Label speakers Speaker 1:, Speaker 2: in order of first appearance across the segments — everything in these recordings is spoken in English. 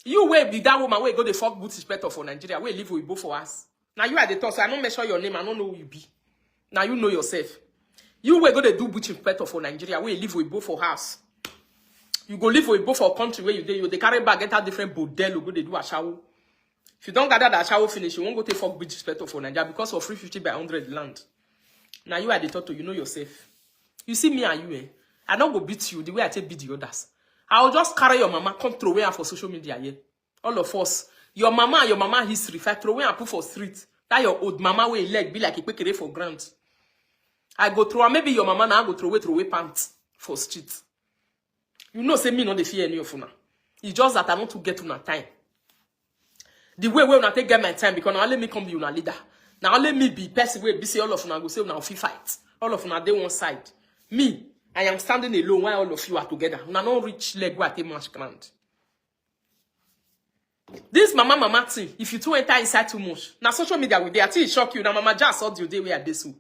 Speaker 1: You will be that woman where go the fuck booty inspector for Nigeria. Where live with both for us. Now you are the top, so I don't measure your name. I don't know who you be. Now you know yourself. You will go to do booty inspector for Nigeria. Where live with both for house. You go live with both for country where you they carry back, enter different bodel, go they do a shower. If you don't gather that shower finish, you won't go take fuck booty inspector for Nigeria because of 350 by 100 land. Now you are the top, you know yourself. You see me and you, eh? I don't go beat you the way I take beat the others. I'll just carry your mama, come throw away for social media, yeah. All of us. Your mama history, if I throw away and put for street, that your old mama way leg be like a quick for grant. I go through, maybe your mama now go throw away pants for street. You know, say me not the fear any of you. It's just that I want to get to that time. The way when I take get my time, because now let me come be una leader. Now let me be person where be say all of you go say now fi fight. All of you they one side. Me, I am standing alone while all of you are together. Una no reach leg where I take much ground. This mama thing, if you two enter inside too much, now social media with there, it shock you. Now mama just saw the day where I so.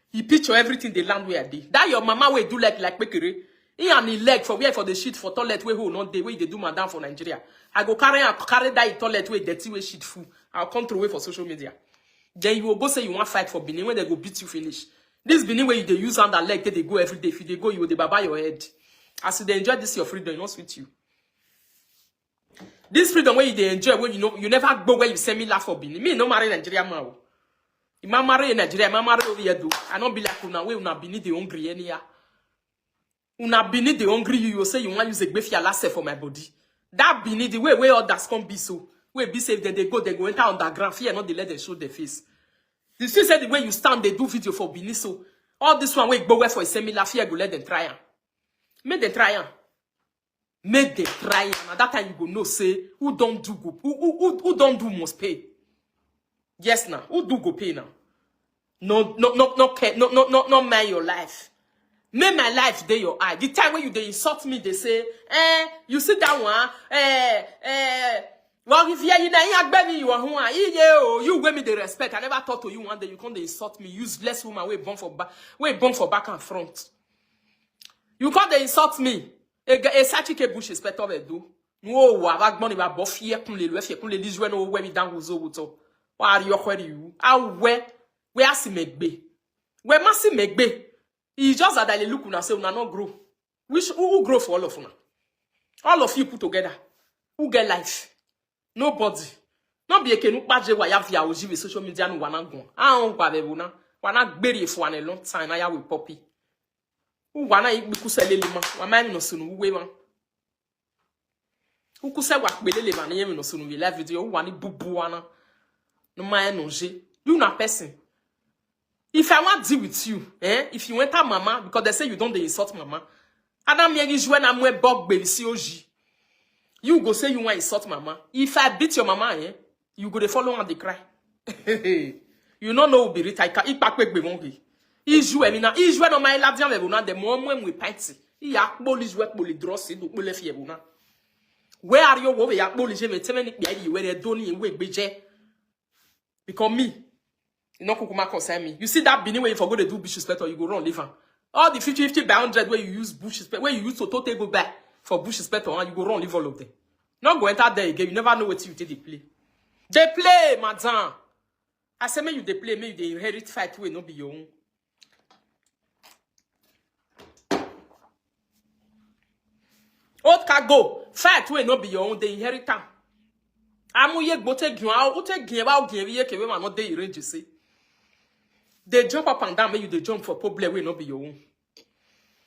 Speaker 1: He picture everything they land where I did. That your mama will do like bakery. He and the leg for where for the shit for toilet where who not the way they do madam for Nigeria. I go carry that toilet where dirty way shit full. I'll come through way for social media. Then you will go say you want fight for Benin when they go beat you finish. This Benin where they use on that leg they go every day. If they go, you will they baba your head. As they enjoy this your freedom, not with you. This freedom where they enjoy when you know you never go where you send me laugh for Benin. Me no marry Nigeria man. If I marry in Nigeria, I marry over here do. I don't be like una way una Benin the hungry any ya. Una Benin the hungry you say you want use a gbefia last for my body. That Benin the way where others come be so. Where be safe then they go enter underground fear not they let them show their face. You see say the way you stand they do video for Benin so. All this one way go where for a similar fear go let them try am. Make them try am. Make them try am. At that time you go know say who don't do go who don't do must pay. Yes now. Who do go pay now? No mind your life. Make my life dey your eye. The time when you they insult me, they say, you sit that one, well, if you baby, you are you give me the respect. I never thought to you one day you come to insult me, useless woman, we born for back and front. You come to insult me. A sachi bush is better than do. No, I money about both here, come les Israel, no way down with Zoto. Why are you query you? Where see make be? Where must he make be? It's just that I look and say, we not grow. Who grow for all of you? All of you put together. Who get life? Nobody. Not be a canoe badge why have ya with social media no one go. I don't babuna. Wana bury for a long time. I have with Poppy. Who wanna eat because I lima? One man no soon way man. Who could say what we live and even no soon we live video one bubuana. No man no je. You not person. If I want to deal with you, if you enter mama, because they say you don't insult mama, Adam Yegi when I'm where Bob baby COG. You go say you want to insult mama. If I beat your mama, you go to follow and they cry. You don't know be rich. I can't eat back with me. Is you now? Is you on my lap? The moment we paint, he acknowledge what will dross it. Where are you over? You acknowledge me. Tell me where they don't even wait. Because me. No kukuma concern me. You see that Benin where you forgot to do bush split or you go run live. All the 50 by 100 where you use bush split, where you use to totally go back for bush split or you go run live all of them. Not go enter there again. You never know what you did they play. They play, madam. I say me you they play, me you they inherit fight way no be your own. Old cargo fight way no be your own. They inherit them. Amu ye bote gyan, o te gyan ba o gyan ye ke we ma no dey range say. They jump up and down, make you they jump for problem will not be your own.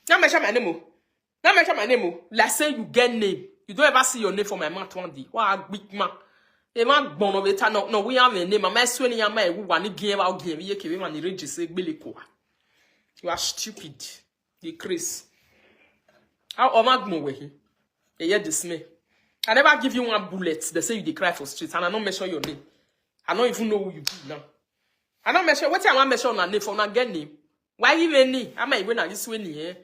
Speaker 1: Now mention my name. Now mention my name. Let's say you get name. You don't ever see your name for my mouth one day. What a big man. A man born of it. No, we have a name. I'm swearing your man who want to give out game. You can't even range say Billy Koa. You are stupid. You Chris. How am I going? A year dismay. I never give you one bullet. They say you cry for streets, and I don't measure your name. I don't even know who you be now. I don't measure what I want measure on a name for not get name. Why even me? I might win this win here.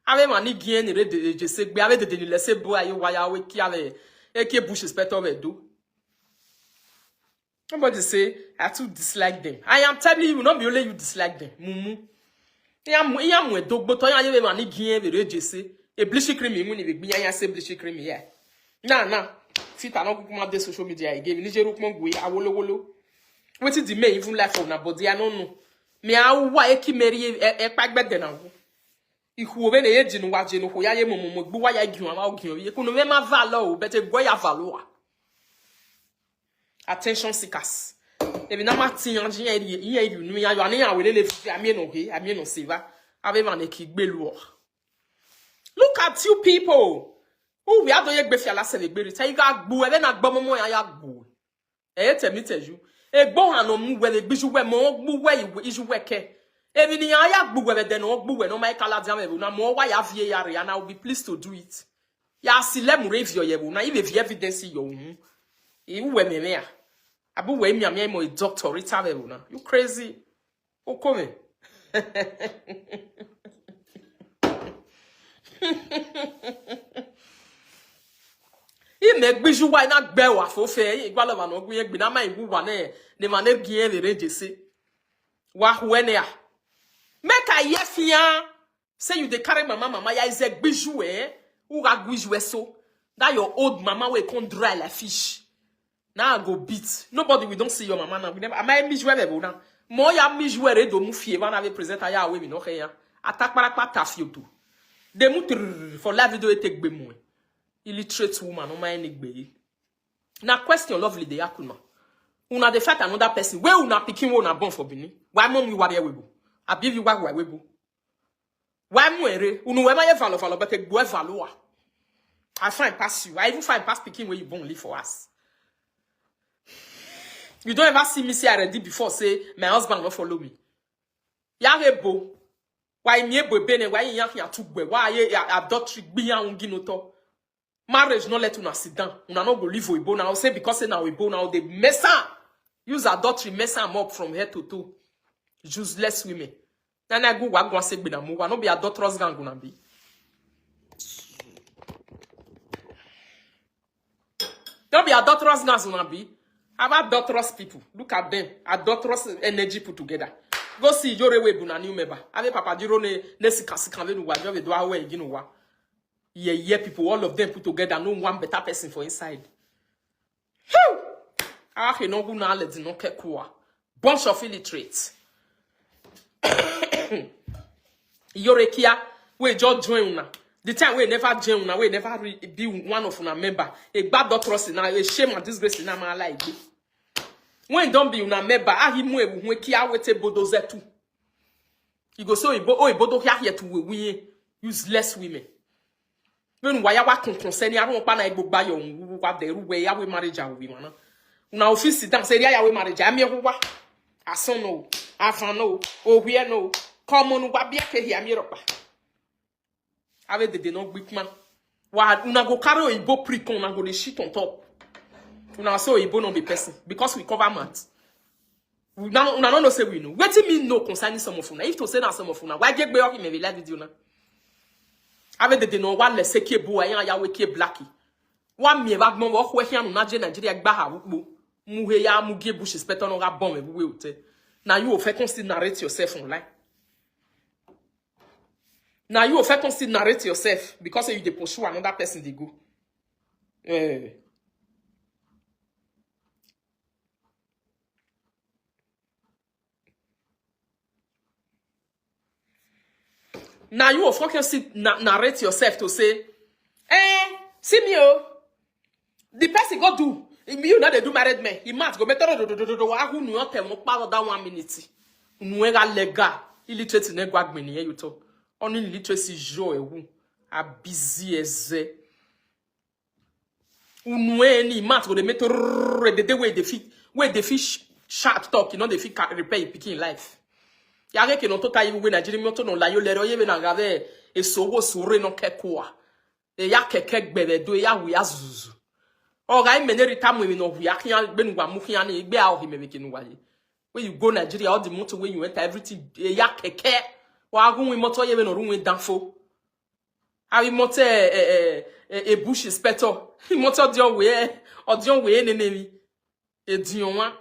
Speaker 1: I have money gain the just say be able to let's say boy you why I wake a bush is better than do. Somebody say I too dislike them. I am telling you, not be only you dislike them. Mumu. I am with dog, but I have money gain the just say a blishy creamy when it be I say blishy creamy. Yeah. Nah. fit I not go the social media again. Nigeria go awolo. What is the main even life of na body? I don't know. Me a wa eki meri e pagbede na wo. Ihu obe na eji no waje no ho ya ye momo gbu wa ya giun ama ogiun ye kuno me ma valo o bete go ya valo. Attention seekers. Ebi na ma tin anje yen yu nu ya yo ani ya we le fi ami no seva. Ave man e ki gbelu. Look at you people. Who we are doing gbe fi ala celebrate. Say ga gbu e na gbo momo ya gbu. E temi teju. E gbo han no mu we le biju we mo gbu we iju we ke. Ebi ni ya gbu we de no gbu we no mai kala diam e na mo wa ya vie ya re and I will be pleased to do it. Ya sile mu review ye bu na if the evidence yo hu. E we me ya. Abu we mi am mo doctor rita be bu na. You crazy. O come. I me gbiju wa na gbe wa fo fe igba lo ma no gun ye gbe na ma iwu wa ne ma ne gien le reje se wa huene a make I ye fia say you dey carry mama ya is a gbiju who ga gbiju so that your old mama will come dry like fish now I go beat nobody we don't see your mama now we never am I miju e be now mo ya miju e do mu fie ba na be present ya we mi no he ya attack para pa ta fio to de mu for la video e take gbe mo illiterate woman no mind gbe. Na question lovely dey yakuna. Una dey fight another person. Where una pikin we una born for Benin? Why mom you ware webo? Abi you wa webo? Why mo ere? Unu we ma ye follow but gbo follow. I find pass you. I even find pass pikin where you born live for us. You don't ever see me say already before say my husband will follow me. Ya rebo. Why me ebo bene why yan ya tugbe? Why ye adultery gbi yan ungi no to? Marriage not let una sit down. Una not go live Oibo now. Say because say now Oibo now they mess up. Use adultery mess am up from head to toe. Useless women. Then I go wag say be na move. No be adulterous gang gonna be. Don't be adulterous gangs gonna be. Have adulterous people. Look at them. Adulterous energy put together. Go see Yore Webu na new member. Have Papa Jiro ne sikasi kanve nu wa jo be do awe iginu wa. Yeah, people, all of them put together, no one better person for inside. Phew! Ah, you know who now let no kekua. Bunch of illiterates. Yorekia, we just join una. The time we never join una, we never be one of una member. A bad doctor now, a shame and disgrace in our life. When don't be una member, ah, he mwe we kia wete bodoze too. You go so bodo here to we useless women. When why wa concern ya ron pa na igbogba yo wa deru we ya we marriage a we mana una office dan say ya we marriage am ye wa ason no afan no ohwie no come no wa bia ke hia mi ropa ave de no gbikman wa una go carry Oyibo prick una go dey shit on top una so Oyibo no be person because we cover mat una no know say we know wetin me know concerning some of una if to say na some of una why get gbe yo me be like video na avec de no one le seke bo ayan ya we ke blacky one me ba gbon wo ho hia no na je Nigeria gba ha wo mu he ya mu ge bush inspector no ga bomb e we hotel now you fit consider narrate yourself online now you fit consider narrate yourself because you dey pursue another person dey go now you fucking narrate yourself to say, see me the person go do. You know they do married men. He must go better do ahu nu ote mo pa that 1 minute. Nu era legal. Illiterate ne gwagmeni you talk. Only illiteracy jo ewu. A busy eze. Unu eni must go dey make the way they fish sharp talk, you know they fit repair picking life. Yage ke no to kai we Nigeria mi to no la yo lero ye be na gave e sowo sure no kekoa e ya keke gbebe do ya wi azuzu o ga meneri tamu mi no wi akan gbe nu wa mu kian na igbe a o hime be kinu waye when you go Nigeria all the motor when you enter everything e ya keke wa gun wi motor ye be no run wi danfo awi motor e bush inspector motor di on we nenemi e dion wa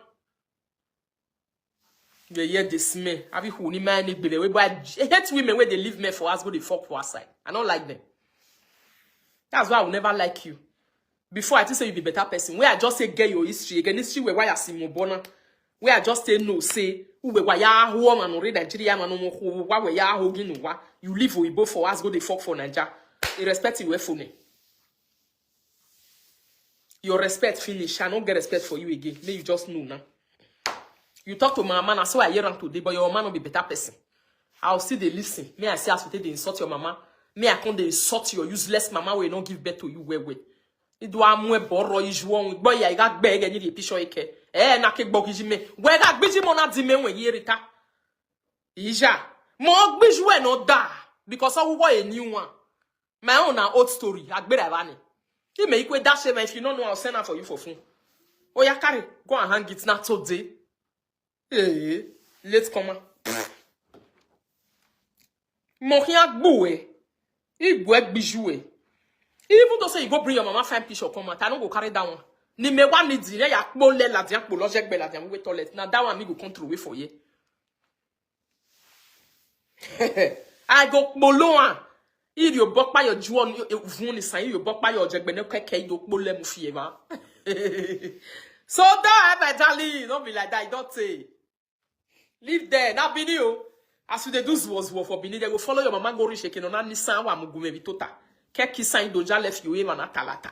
Speaker 1: the year they smell. Abi who ni man need be but I hate women where they leave men for us go they fuck for outside. I don't like them. That's why I will never like you. Before I think say you be better person. Where I just say get your history. Again, history where I see more bona. Where I just say no, say who where ya who man already Nigeria man no who where ya who you know you live Oyibo for us go the fuck for Nigeria. Irrespective where phone. Your respect finish. I don't get respect for you again. May you just know now. You talk to my man, I saw I hear him today, but your man will be better person. I'll see they listen. May I say as they insult your mama. May I come they insult your useless mama will not give birth to you where. It do am we borrow you one boy I got beg and you picture eke. Na ke bogijime. Where that busy mona di men when yerita. Ija. Mo bijwe no da. Because I will buy a new one. My own old story. I better have it. He may equate that shame if you don't know I'll send her for you for phone. Oh yeah, carry. Go and hang it not today. Hey, let's come on. Mon rien boué. Il boit bijoué. Even though say you go bring your mama fine picture come out, I don't go carry that one. Ni me one ni di, ya kpole la dian kpolo jek be la dian we toilet. Now that one me go control for you. I go kpolo an. Il yo bok pa yo juon vun ni san yo bok pa yo jek be ne keke do kpole mu fie ma. So that my darling, don't be like that. Don't say. Live there. Now Bini you. As you dey do was for Bini, they go follow your mama go reach no na nisan wa mugume bitota. Keki sign doja left you even na talata.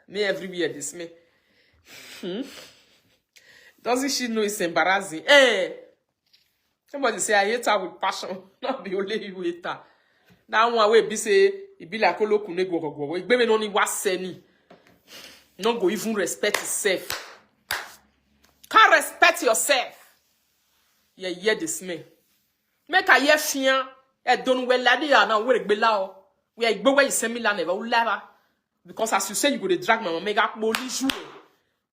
Speaker 1: Me everywhere this me. Doesn't she know it's embarrassing? Somebody say I hate her with passion. Not be only you hate her. That one way be say it be like olo kune go go. It be no ni waseni. No go even respect yourself. Can't respect yourself. Yeah, this me. Make a year fear. Don't well lady na we below. We are go where you send me la never never. Because as you say you go to drag my mama make up joue.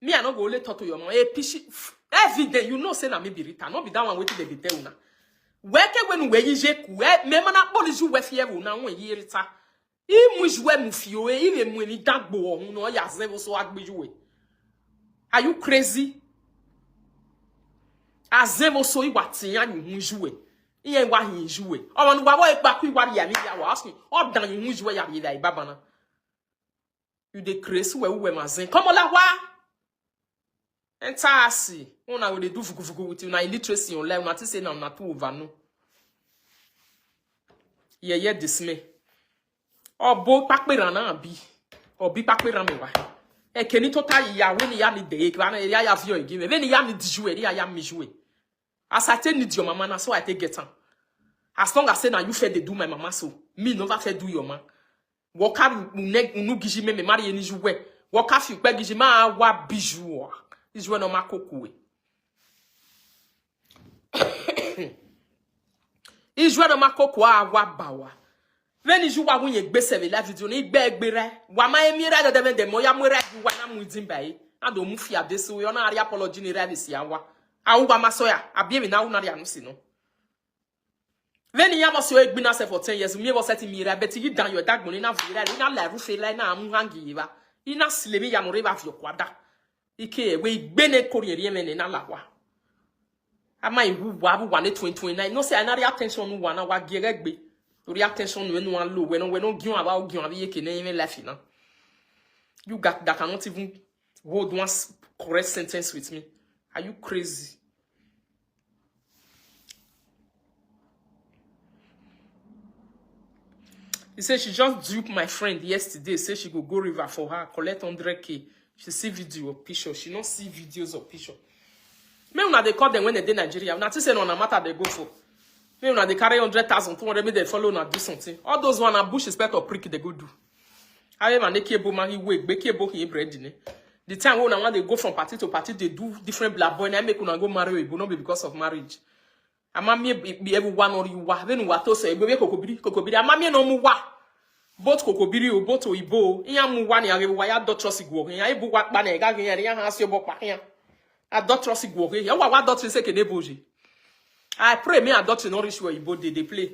Speaker 1: Me I no go only talk to your mama. Every day you know say na me be written. No be that one waiting they be tell una. Where when we yije ku me mana police we fear una won yirita. I mu joue mu fio e mu ni dagbo ohun no ya ze so agbejuwe. Are you crazy? Azemo so iwa tinya ni hu joue. Iye wa hin joue. O wonu wa boy pa ku iwa ya mi ya wa ask me. O dan yin hu joue ya bi dai baba na. You dey crazy we mazin. Come on la wa. Entasi. Una we dey do fugu with you na illiteracy on level na ti say na na to over no. Ye dismay. Obo pakperan na bi. Obi pakperan me wa. E keni total ya we ni ya ni de kwa na ya vio e give. We ni ya ni dijue, ya mi jouer. As I tell need your mama na so I take get am. As long as say na you fair dey do my mama so, me never fair do your man. Woka unu giji me mari ni jouer. Woka fi pe giji ma wa bijou. Bijou no ma kokuwe. Ijou no ma kokwa wa bawa. Veni jou wa wunye gbe seve la video ni gbe egbere. Wa ma emira de de mo ya mo ra ju wa na mu din bai. Na do mu fi ade so yo na ari apology ni ra si anwa. Awu wa masoya, abie mi na wu na ri anu si no. Veni ya mo so egbina se for 10 years, mi e bo set mi ra beti yi dan yo dagbon na vira, na la rufe la na amu hangi yiba. Ina silemi ya mo re ba fi okwada. Ike we igbe ne koriere me na lawa. Ama iwu wa bu 2029. No say another attention nu wa na wa gere gbe. Tori attention nu enu an low. We no giun about giun abi yeke na even life na. You got that cannot even hold one correct sentence with me. Are you crazy? He said she just duped my friend yesterday. Say she go river for her, collect 100K. She see video or picture. She don't see videos or picture. Me una they call them when they dey Nigeria. Una say no matter they go for. Me una they carry 100,000, 200, me they follow una do something. All those one are bush inspector prick they go do. I man they kebo man he wake, be kebo he bread ne. The time when they go from party to party, they do different black boy. And I make una go marry, but not because of marriage. Ama me be everyone or you wa. Then we to say, be kokobiri. Ama me no mu wa. Both kokobiri o both oibo. Iya mu wa ni arewa ya do trust igwo. Iya ibu wa pa na ega gen ya ha se bo pa yan. A do trust igwo. Ya wa do trust say ke ne boje. I pray me a do no reach where ibo they play.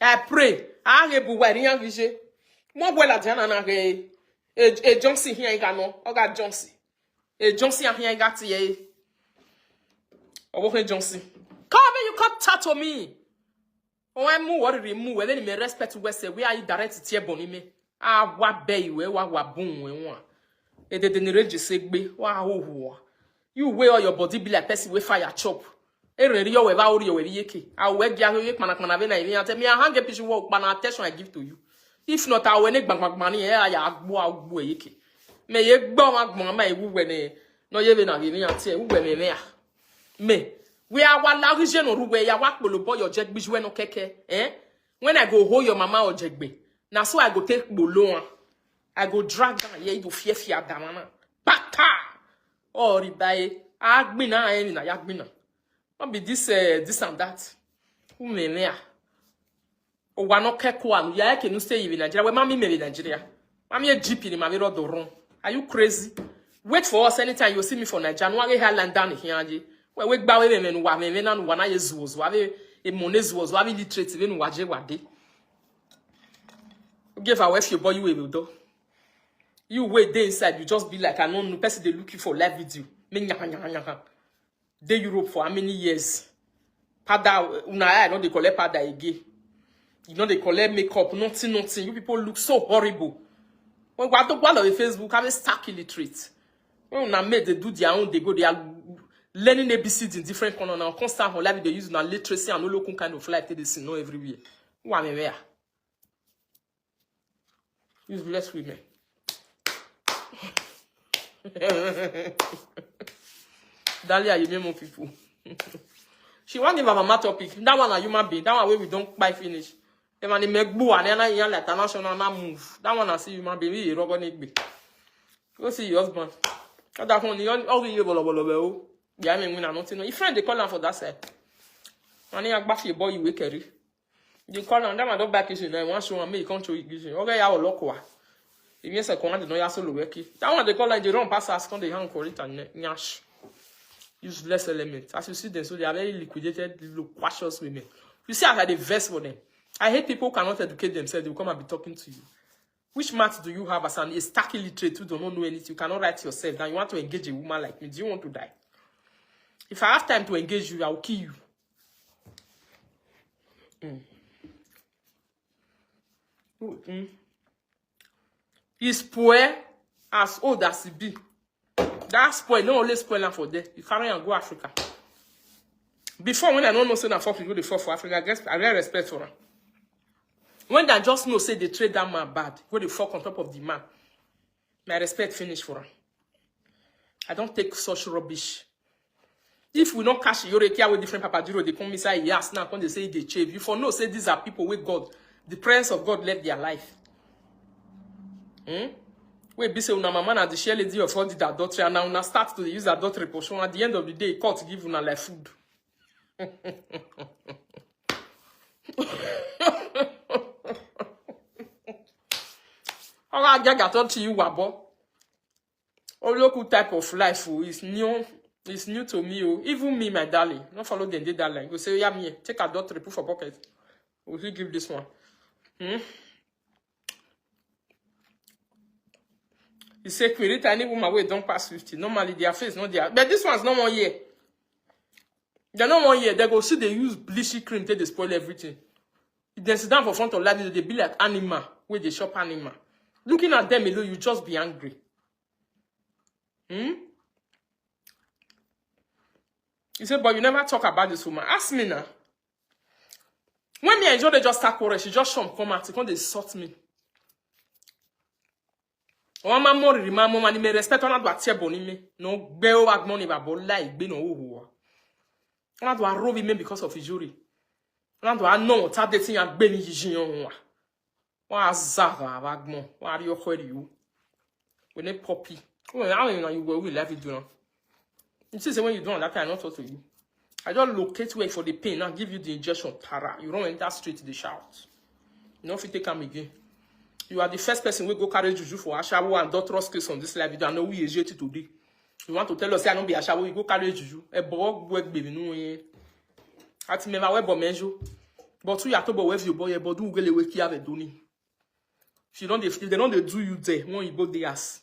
Speaker 1: I pray. A rebu wa ni yan vije. Mo bo la diana na re. E Johnson here you no. Oga Johnson. E Johnson here you got ye. Owo Johnson. Come on, you can't tattoo me. Oh, I'm more remove. Then me respect we say we are direct here boni me. Ah, what bay we wa boom we want. E de generate jisegbe. Wow. You weigh all your body be like person with fire chop. E re yo we ba ori yo we yeke. I we dia yo yek mana be na even ante me a hang piece work ban attention I give to you. If not I we ne gbang mani e ya agbo yeke. Me ye gbo agbon ma e wu we ne no ye be na be ante wu we me a. Me we are one la region or we ya wa polobo your jet bi we no keke. When I go hold your mama or jegbe. Na so I go take bolo. I go drag down here you fear damana. Bata. Oh ribaye. Agbina eni na yagbina. Not be this and that. Who me me? O wa no keko anu ya ke no stay in Nigeria. We mami me in Nigeria. Mami a GP ni mami ro do run. Are you crazy? Wait for us anytime you see me for Nigeria. No age land down here anje. We gba we me no wa me na no wa na yezuozo. Ave e monezuozo. Ave literate we no waje wade. Give away if your boy you will do. You wait there inside, you just be like an unknown person they looking for live video. Me nyaka. They Europe for how many years? Pada una I know they collect pada again. You know they collect makeup, nothing. You people look so horrible. When we talk about Facebook, I'm a stark illiterate. When una made they do their own, they go, they are learning ABCs in different corner now. Constant whole life they use now literacy and no local kind of life they see no everywhere. Who am I there? Useless women. Dalia, you mean more people. She want give her mama topic. That one a human being. That one where we don't buy finish. The man make boo and then I like international na move. That one I see human being. We rubber need be. Go see your husband. That one you all you bolo. Yeah, I mean we nothing. If friend they call her for that side. And he back your boy you wake carry. You call her. That man don't back kitchen. Then once you want me, you can't show you kitchen. Okay, I will lock her. If you say command, no ya solo worky. That one they call like they run pass us. Can they hang for it and nyash. Useless elements. As you see them, so they are very liquidated, loquacious women. You see, I had a verse for them. I hate people who cannot educate themselves. They will come and be talking to you. Which math do you have as a stark illiterate who do not know anything? You cannot write yourself. Now you want to engage a woman like me. Do you want to die? If I have time to engage you, I will kill you. He's poor as old as he be. That spoil, no only spoiler for there. You carry and go Africa. Before, when I don't know say that fuck you go the for Africa, I get respect for her. When I just know say they trade that man bad, go the fuck on top of the man. My respect finish for her. I don't take such rubbish. If we don't catch Yorekia with different papaduro, they come inside yes now when they say they change. You for no say these are people with God. The presence of God led their life. Wait, be say una mama na the share lady of all the adultery and now una start to use adultery portion. At the end of the day, court give una like food. I got to you wabo. All local type of life is new. It's new to me. Even me, my darling. Don't follow them, they darling. Go say, yeah, me. Take adultery, put for pocket. Will you give this one? You say, create any woman where don't pass 50. Normally, their face, not their. But this one's not 1 year. They're not 1 year. They go see they use bleachy cream till they spoil everything. If they sit down for front of life, they be like animal, where they shop animal. Looking at them alone, you just be angry. You say, but you never talk about this woman. Ask me now. When me enjoy, they just start quarrel. She just come out. They sort me. One man more remember money me respect on do atie boni me no gbe o agmon ni babo like gbe no wo on do arrow me because of injury on do anon ta dating and gbe ni yijin on wa azava agmon wa ri okhori you we ne poppy when you will live it do now you see when you do that I not talk to you I just locate where for the pain and give you the injection para you run enter straight to the shout you know if you take am again. You are the first person we go carry juju for Ashawo and doctor's case on this live video. I know we eject it today. You want to tell us I don't be Ashawo, you go carry juju. E bo work baby no yen. Ati me ma we bo menjo. But you are to bo your boy but do gele we ki have doni. If you don't they don't do you there when you go the ass.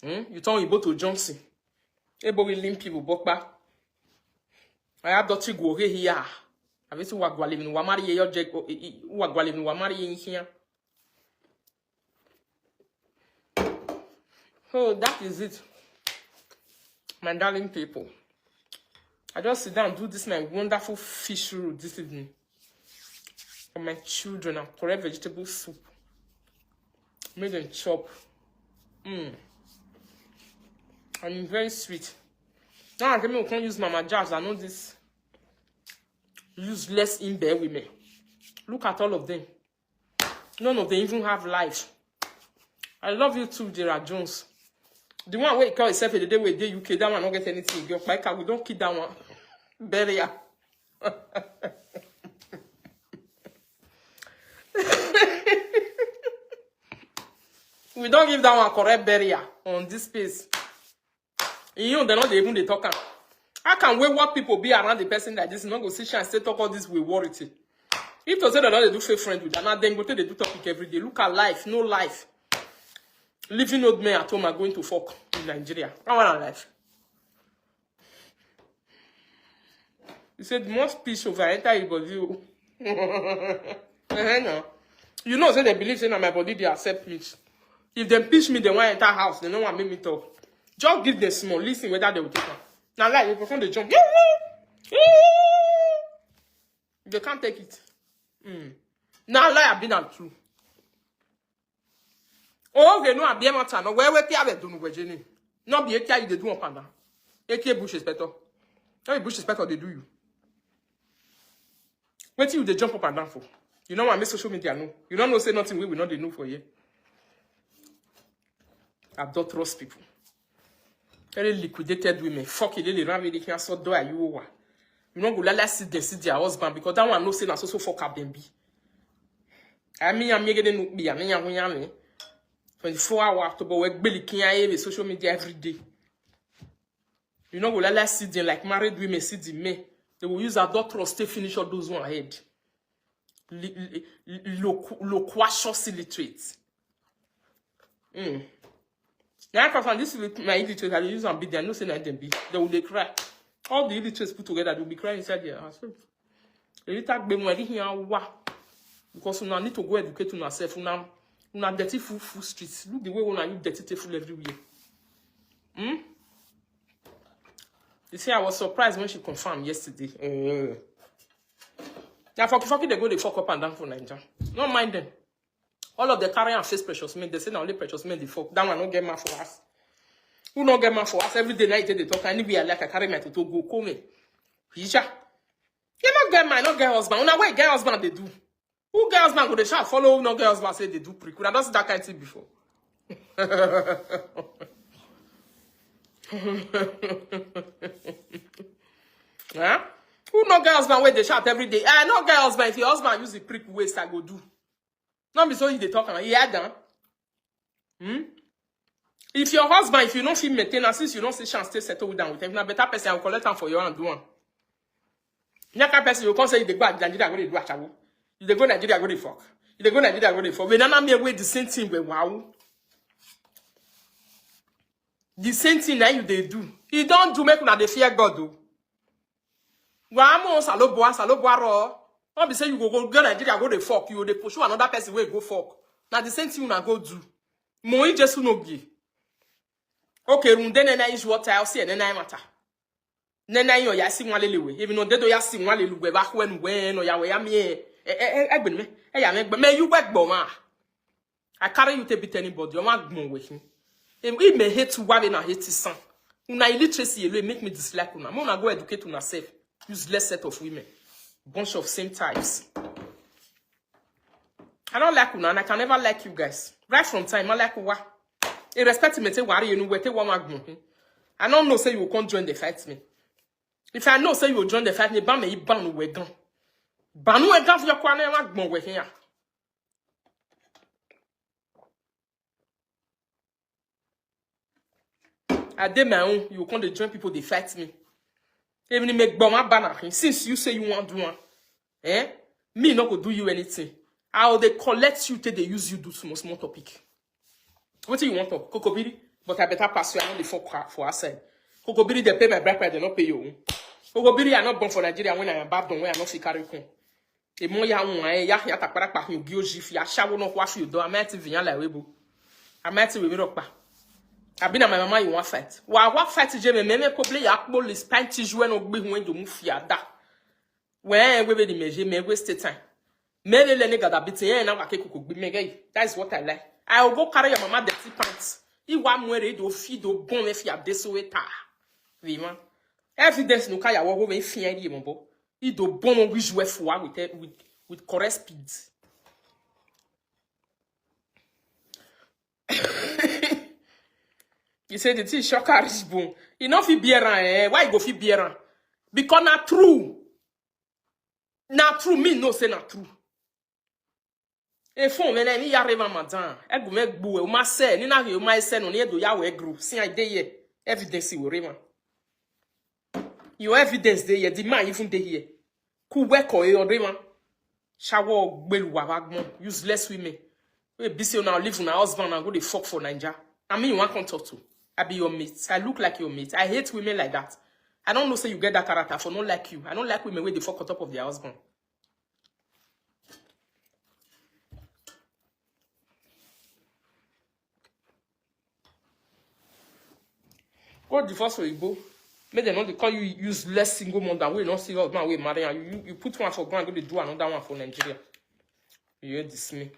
Speaker 1: You turn you go to Johnson. E bo we limp people bokba. I have doctor go here. Avec ce wagwale ni wamari yo je wagwale ni wamari yin here. So that is it, my darling people. I just sit down and do this my wonderful fish roll this evening for my children and correct vegetable soup. Made them chop. And it's very sweet. Now I can't use Mama Jazz. I know this useless in there with me. Look at all of them. None of them even have life. I love you too, Gerard Jones. The one where he call himself the day with the UK, that one don't get anything. Girl, we don't keep that one. Bury her. We don't give that one correct barrier on this space. You know, they're not even they talking. How can wayward people be around the person like this? Not go sit and say talk all this with worry. If to say that they do fake friends with them, then go to they do topic every day. Look at life, no life. Living old men at home are going to fuck in Nigeria. I want a life. You said most peace over enter your body. You know, say they believe say that my body they accept peace. If they pitch me, they want to enter house. They don't want to make me talk. Just give them small. Listen whether they will take them. Now, like, if you come, they jump. They can't take it. Now, like, I've been out true. Oh, okay, no, I'm being out. No, where they do no Jenny. Not be a car, they do on panda. AK bush is better. No, bush is better, they do you. Wait till they jump up and down for. You know what I miss social media, no? You don't know, say nothing, we will not they know for you. I don't trust people. Very liquidated women. Fuck it, they ran with the cancer door. You don't go let see their husband because that one no say na so fuck up them be. I mean, I'm getting no be. I mean, 24 hours after but work belly can social media every day. You know go let see them like married women see them. They will use adulterous to finish all those one ahead. Loquacious illiterate. Now, I this is my illiterates. I use and be there. No say that them be. They will cry. All the illiterates put together, they will be crying inside their house. They talk be more here because you need to go educate yourself. You dirty full streets. Look the way when you dirty full everywhere. You see, I was surprised when she confirmed yesterday. Now, fuck they go, they fuck up and down for Nigeria. Don't mind them. All of the carry and face precious men, they say now only precious men they fuck. That one not get man for us. Who not get man for us? Every day night they talk. Anyway, I like I carry my to go come. Hisha. You not get man, not get husband. Now where get husband they do? Who get husband go they shall follow? Not get husband say they do pre. Could I don't see that kind of thing before? Huh? Who not get husband where they shout every day? I not get husband. If your husband use the prick waste, I go do. Not be so you they talk about yeah done. If your husband, if you don't feel maintenance, since you don't see chance to settle down with him, now better person will collect time for you and do one. That person you can't say they go Nigeria go they do achawo. If they go Nigeria go they fuck. If they go Nigeria go they fuck. We don't me the same thing we wow. The same thing that you they do. You don't do make una they fear God do. Wamo saloboa ro. Not be say you go Nigeria go they fuck you, they push you another person where go fuck. Now the same thing you na go do. Moi just no gi. Okay, runde nena is what I'll see nena matter. Nena yo ya si nwale lewe. Even though they do ya si nwale luwe back when or ya we ya me egben me. Ya me you work boma. I carry you to beat anybody. You want gbo with him. He may hate to wabe na hate his son. Una illiteracy alone make me dislike una. Mona go educate una self. Useless set of women. Bunch of same types. I don't like una and I can never like you guys. Right from time, I like what. Irrespective me, worry you know where I don't know say you will come join the fight me. If I know say you will join the fight me, ban me ban we gun. Banu e gun for your kwane magbo we here. I did my own, you will come to join people they fight me. Even make bomb banner since you say you want do one. Me not go do you anything. How they collect you till they use you do small topic. What do you want to? Kokobiri? But I better pass you. I know the fuck for outside. Kokobiri, they pay my black price, they not pay you. Kokobiri, I not born for Nigeria when I am bad done, when I not see carry con. E mo ya takpara pa you gioji fi, ya shawo no kwa fi do, I might even like webo. I might we rock pa. I been at my mama, you want fight. Wa what fight je me koble ya kbo le spanti jouer no gbe hu do mu fiada. When we be meje me waste time. Me le nigga that bit na wa ke kuku gbe me gay. That is what I like. I will go carry your mama dirty pants. Iwa mwere do fi do bon me fi abdeso eta. Vraiment. Evidence no ka ya wo we fi adi mo bo. I do bon we jouer fwa with correct speed. You say the tea shocker is boom. You know fi bieran eh? Why you go fi bieran? Because not true. Not true. Me no say not true. E fon men ni arrive en matin. E go me gbo e ma se ni na yo ma se no ni do ya we group. See I dey here. Evidence we reman. Your evidence dey here. The man even dey here. Ku work o e reman. Shawo gbelu wa wagmon. Useless women. We busy now live with my husband and go the fuck for Nigeria. I mean you want come talk to. I be your mate. I look like your mate. I hate women like that. I don't know say you get that character for not like you. I don't like women where they fuck on top of their husband. Go divorce for Igbo. Make them not they call you useless single mother. We not see husband we marry and you put one for grand, go they do another one for Nigeria. You hear this me?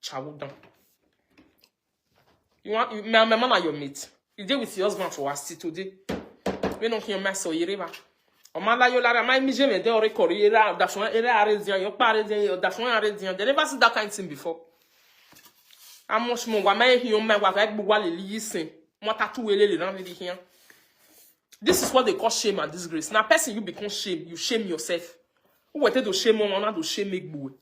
Speaker 1: Chow down. You want my mama your mate. You deal with your husband for us today. We don't hear my so yeriva. O mala yo lara my mije me de ore korira da fun ere aredian yo pa aredian da fun aredian. They never see that kind of thing before. How much more wa my hiyo my wa ga gbugwa le lisin. Mo tatu wele le ran really here. This is what they call shame and disgrace. Now person you become shame, you shame yourself. Who wete do shame on na do shame egbu.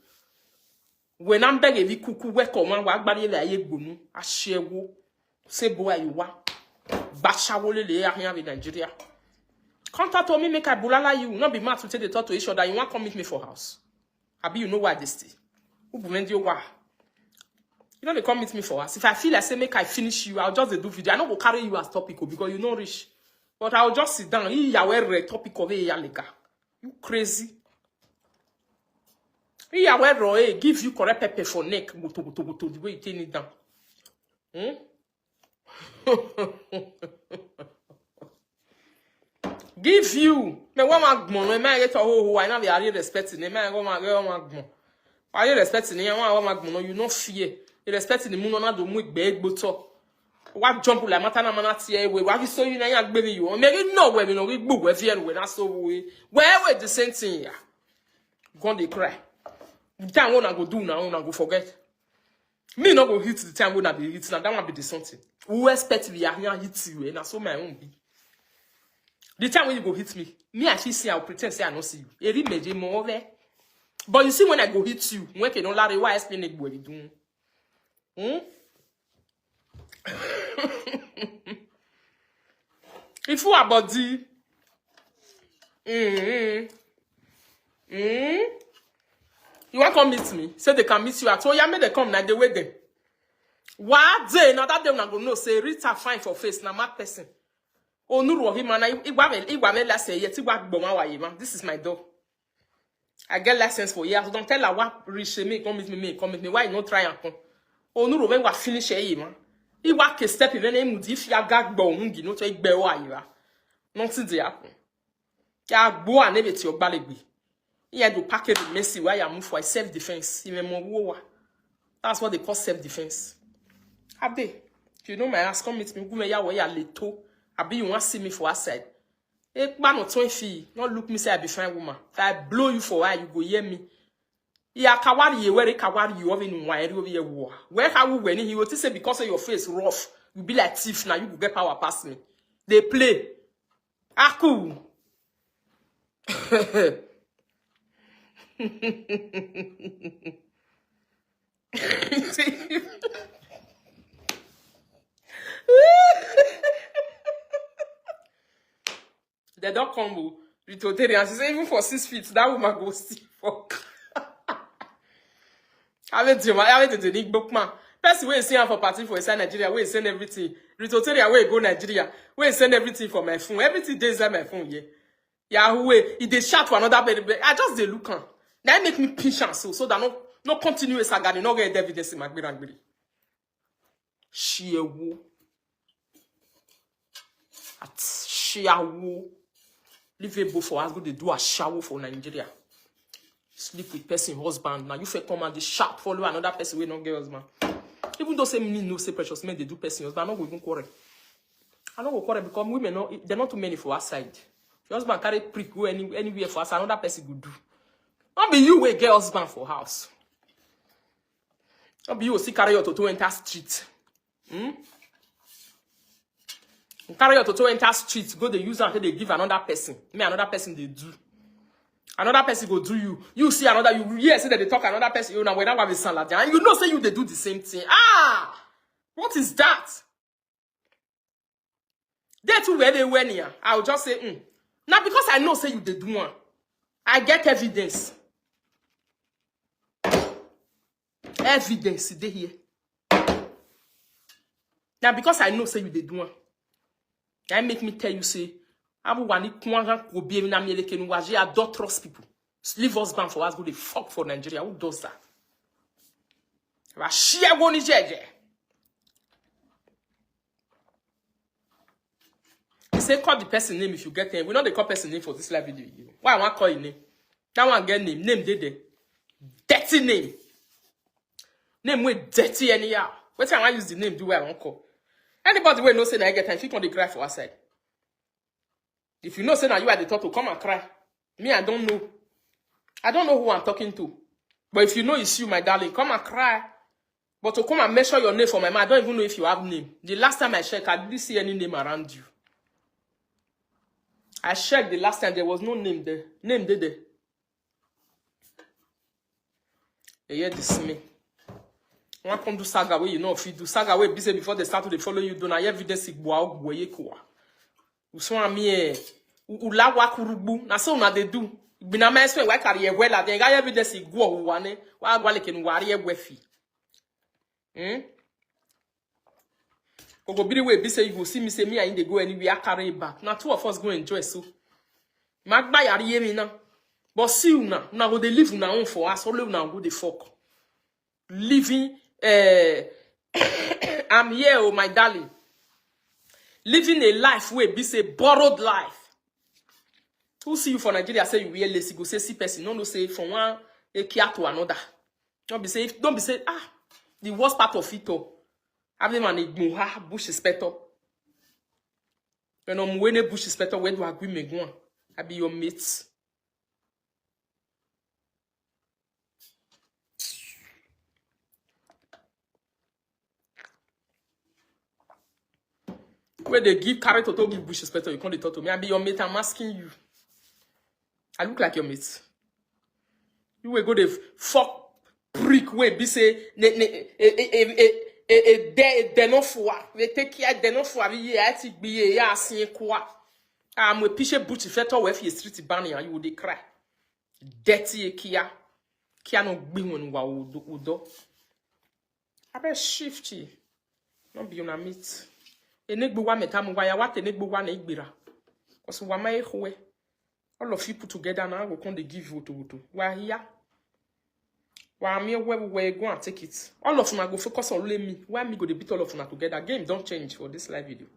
Speaker 1: When I'm begging you kuku we come wa agbari le aye gbonu asewo se bo ayiwa bashawole le area in Nigeria. Contact me make I bulala you, not be mad to take the talk to each other. You want come meet me for house. Abi you know why this thing. Who bumendi wa? You know they come meet me for house. If I feel like say make I finish you, I'll just do video. I not go carry you as topic because you know rich. But I'll just sit down. You are topic of a you crazy. You are give you correct pepper for neck. The way you take it down. Give you. Me wa magmon. Me get ho. I not be respecting. Me go magmon. Are you respecting? You wa magmon. You no fear. You respecting the moon na do mu igbe egboto. What jump like matana manati we wa so you na ya gbere you. Me no we no gbo we fear we na so we. Where the same thing ya. Go dey cry. The time when I go do now, I go forget. Me not go hit the time when I be hit now. That one be the something. Who expect me here hit you? And so my own be. The time when you go hit me actually see I'll pretend say I don't see you. It really made more over. But you see when I go hit you, when can no lie, why explain it what you do? If you are body, you want to come meet me? Say they can meet you at all. Yeah, they come now. They wait them. What day? Now that they not gonna know. Say Rita fine for face. Now my person. Oh no, him man. I last say yet. This is my dog. I get license for years. Don't tell her what reach me. Come meet me. Come meet me. Why not try and come? Oh no, when we finish here, man. He walk a step in the name of if you gag bone. You know to make bewa you are. Nothing to happen. Ya bo and never to your ballet. He had to pack it messy where you move for self-defense. That's what they call self-defense. Abi, you know my ass come meet me, go me ya where you little. Abi, you want to see me for outside. Eh, man or 20, not look me say I be fine woman. If I blow you for why you go hear me. Ya kawari ye where kawari you have in wire over your war. Where how we when he will say because of your face rough, you be like thief now you go get power past me. They play. Aku. They don't come with Ritoterian. She say even for 6 feet, that woman go see fuck. I went to the big bookman. Person we send for party for inside Nigeria, we send everything. Ritoteria we go Nigeria, we send everything for my phone. Everything dey inside my phone, yeah. Yahoo, he dey shout for another baby. I just dey look on. That make me pinch and so that no continuous saga, no get evidence in my grandbaby. Shewo. shower. Leave a boy for us, go they do a shower for Nigeria. Sleep with person husband. Now you feel come and they shout follow another person we don't get husband. Even though say me no say precious men they do person husband, I not go even quarrel. I not go quarrel because women not they're not too many for our side. Your husband carry prick go anywhere for us, another person go do. Not be you will get husband for house. Not be you will see carry your to enter street. Carry your to enter street, go they use until they give another person. Me another person they do. Another person go do you. You see another, you hear say that they talk another person, you know, when I have a salad. And you know say you they do the same thing. Ah! What is that? They too where they went here. I'll just say, Now because I know say you they do one. I get evidence. Evidence they here. Now because I know say you they do one. That make me tell you say Abu wani kuanga kobi na mieleke nu waje. I don't trust people. Leave husband for us go the fuck for Nigeria. Who does that? Wa share go ni jeje. You say call the person name if you get name. We know they call person name for this live video. Why I want call your name? That one get name. Name dey. Dirty name. Name with dirty anyhow. What time I use the name do where I want call? Anybody will know say I get time. If you can cry for outside. If you know say now you are the thought to come and cry. Me, I don't know. I don't know who I'm talking to. But if you know it's you, my darling, come and cry. But to come and measure your name for my man, I don't even know if you have name. The last time I checked, I didn't see any name around you. I checked the last time, there was no name there. Name there. You hear this me? When I come to saga where you know if you do saga where busy before they start to follow you, don't I evidence igbo. Uswa mi ula wakurubu na so na they do bina ma explain why carry well then ga evidence igwo wane wa agwale kenu wari egwefi Ogo biri we be say you go see me say me and they go anywhere carry back na two of us go enjoy so magba yari ye me na but see una go dey live una own for us only una go dey fuck living I'm here oh my darling. Living a life where be say borrowed life. Who see you for Nigeria say you wear lacy go say see person no say from one ekia to another. Don't be say the worst part of it all. Have them an igmuha bush inspector. When I'm when a bush inspector where do I agree me go? I be your mates. Where they give carrot to give bush inspector, you can't talk to me. I be your mate, I'm asking you. I look like your mate. You will go the fuck prick way be say they no for we take care they no for we ati be ya asin kwa. Am we piche bush inspector we fi street ban ya you dey cry. Dirty kia no gbi won wa odo. I be shifty. No be una mate. Enegbuwa metamuwa ya what enegbuwa na igbira. Cause wa mai howe. All of you put together now we come they give you to. Wa here. Wa me where we go and take it. All of them go focus on me. Why me go dey beat all of them together? Game don't change for this live video.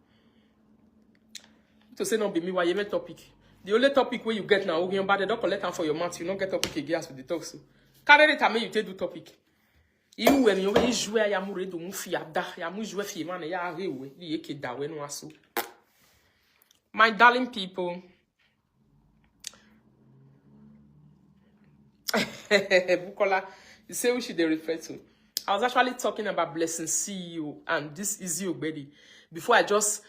Speaker 1: To say not be me why you make topic. The only topic where you get now, okay, but they don't collect them for your mouth. You don't get topic again as with the talk so. Carry it and you take do topic. You when you jouer ya mure do mufia da ya mu jouer fie man ya rewe li yeke da we no aso. My darling people. Bukola, you say we should refer to. I was actually talking about Blessing CEO and this Izzy Ogbedi before I just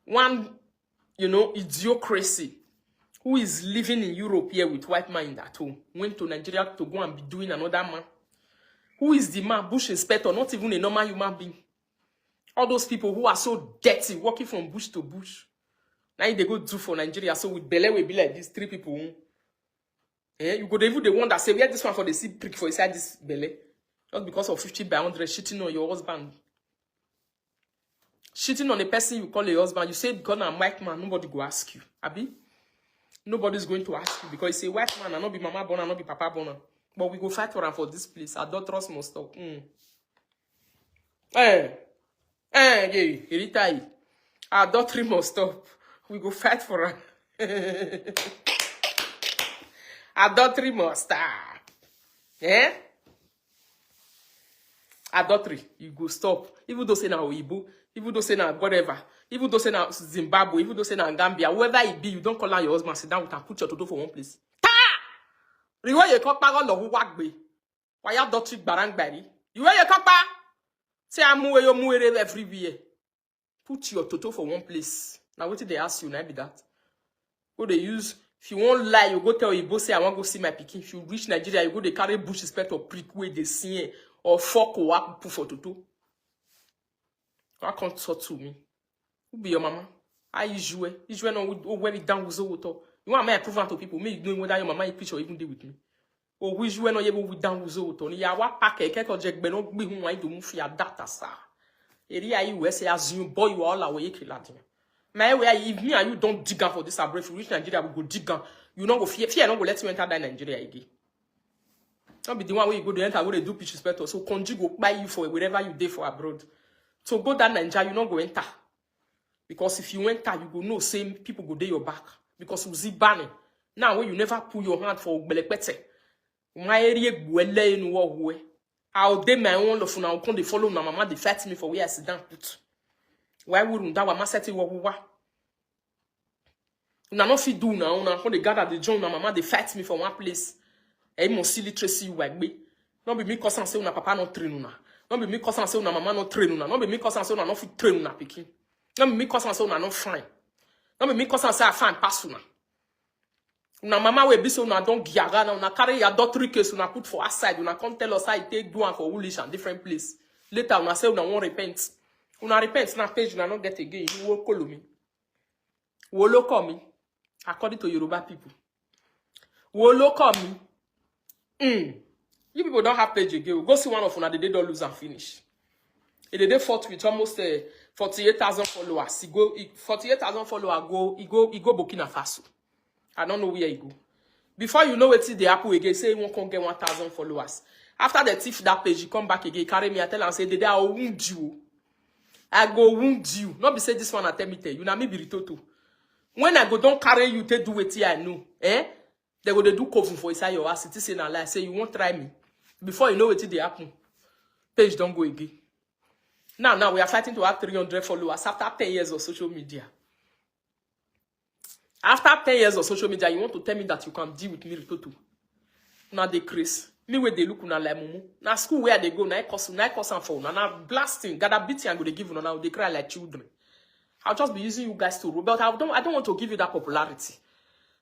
Speaker 1: one idiocracy who is living in Europe here with white mind at home went to Nigeria to go and be doing another man. Who is the man? Bush inspector, not even a normal human being. All those people who are so dirty, walking from bush to bush. Now they go do for Nigeria. So with Bele will be like these three people. You go even the one that say, where this one for the sea prick for inside this Bele. Just because of 50 by 100 cheating on your husband. Cheating on a person you call a husband. You say, God, I'm white man. Nobody go ask you. Abi? Nobody's going to ask you because you say, white man, I not be mama born, I not be papa born. But we go fight for this place. Adulterous must stop. Adultery must stop. We go fight for her. Adultery must stop. Eh? Adultery, you go stop. Even though say na Oyibo, even though say na whatever, even though say na Zimbabwe, even though say na Gambia, whoever it be, you don't call out your husband, sit down with and put your toto for one place. Ta! Riwa ye kokpa go lo wagbe. Why adultery barang bari? You wear your kokpa? Say amuwe yo muere everywhere. Put your toto for one place. Now what did they ask you? Now be that. What they use? If you won't lie, you go tell Igbo say I want to go see my pikin. If you reach Nigeria, you go they carry bush inspector prick where they see or fuck or what put for toto. Why can't talk to me? Who be your mama? I Ijue. Ijue no when it down with water. You want me to prove to people me knowing whether your mama is preach or even deal with me. Or Ijue no able with down with water. Ya wa pack a keko jek be no be who want to move for your data sir. Area you say assume boy you all away kiladin. My way, if me and you don't dig out for this abroad, if you reach Nigeria, we go dig out. You know, go fear not go let you enter that Nigeria again. Don't be the one where you go to enter where they do pitch respect. So country go buy you for wherever you did for abroad. So go that Nigeria, you not go enter. Because if you enter, you go know same people go there your back. Because you see banning. Now when you never pull your hand for belekpete. My area gwele in war. I'll do my own love now. Come they follow my mama, they fight me for where I sit down put. Why wouldn't that one set it wa? Una no fit do now. Una when they gather the join my mama, they fight me for one place. E must see literacy you like me. Not be me cause and say una papa not train una. Not be me cause and say una mama not train una. Not be me cause and say una not fit train una pikin. Not be me cause and say una not fine. Not be me cause and say I fine pass una. Una mama we be so una don't giaga na una carry your adultery case una put for aside. Una come tell us how you take do one for Woolish and different place. Later una say una won't repent. Una repent na page una not get again. You will call me. Wolo call me. According to Yoruba people. Wolo call me. You people don't have page again. Go see one of una, they don't lose and finish. They fought with almost 48,000 followers. 48,000 followers he go Burkina Faso. I don't know where he go. Before you know it, the Apple again say he won't come get 1,000 followers. After the thief that page, he come back again, carry me, I tell and say, I will wound you. I go wound you. Not be say this one I tell you. Now me be ritoto. When I go don't carry you to do it I know. Eh? They go they do cover for inside your ass. It is in a lie. Say you won't try me. Before you know it, they happen. Page don't go again. Now we are fighting to have 300 followers after 10 years of social media. After 10 years of social media, you want to tell me that you can deal with me ritoto. Now they craze. Me where they look na like mumu. Now school where they go, na cost and for now blasting, gather beating and go they give now they cry like children. I'll just be using you guys to rule, but I don't want to give you that popularity.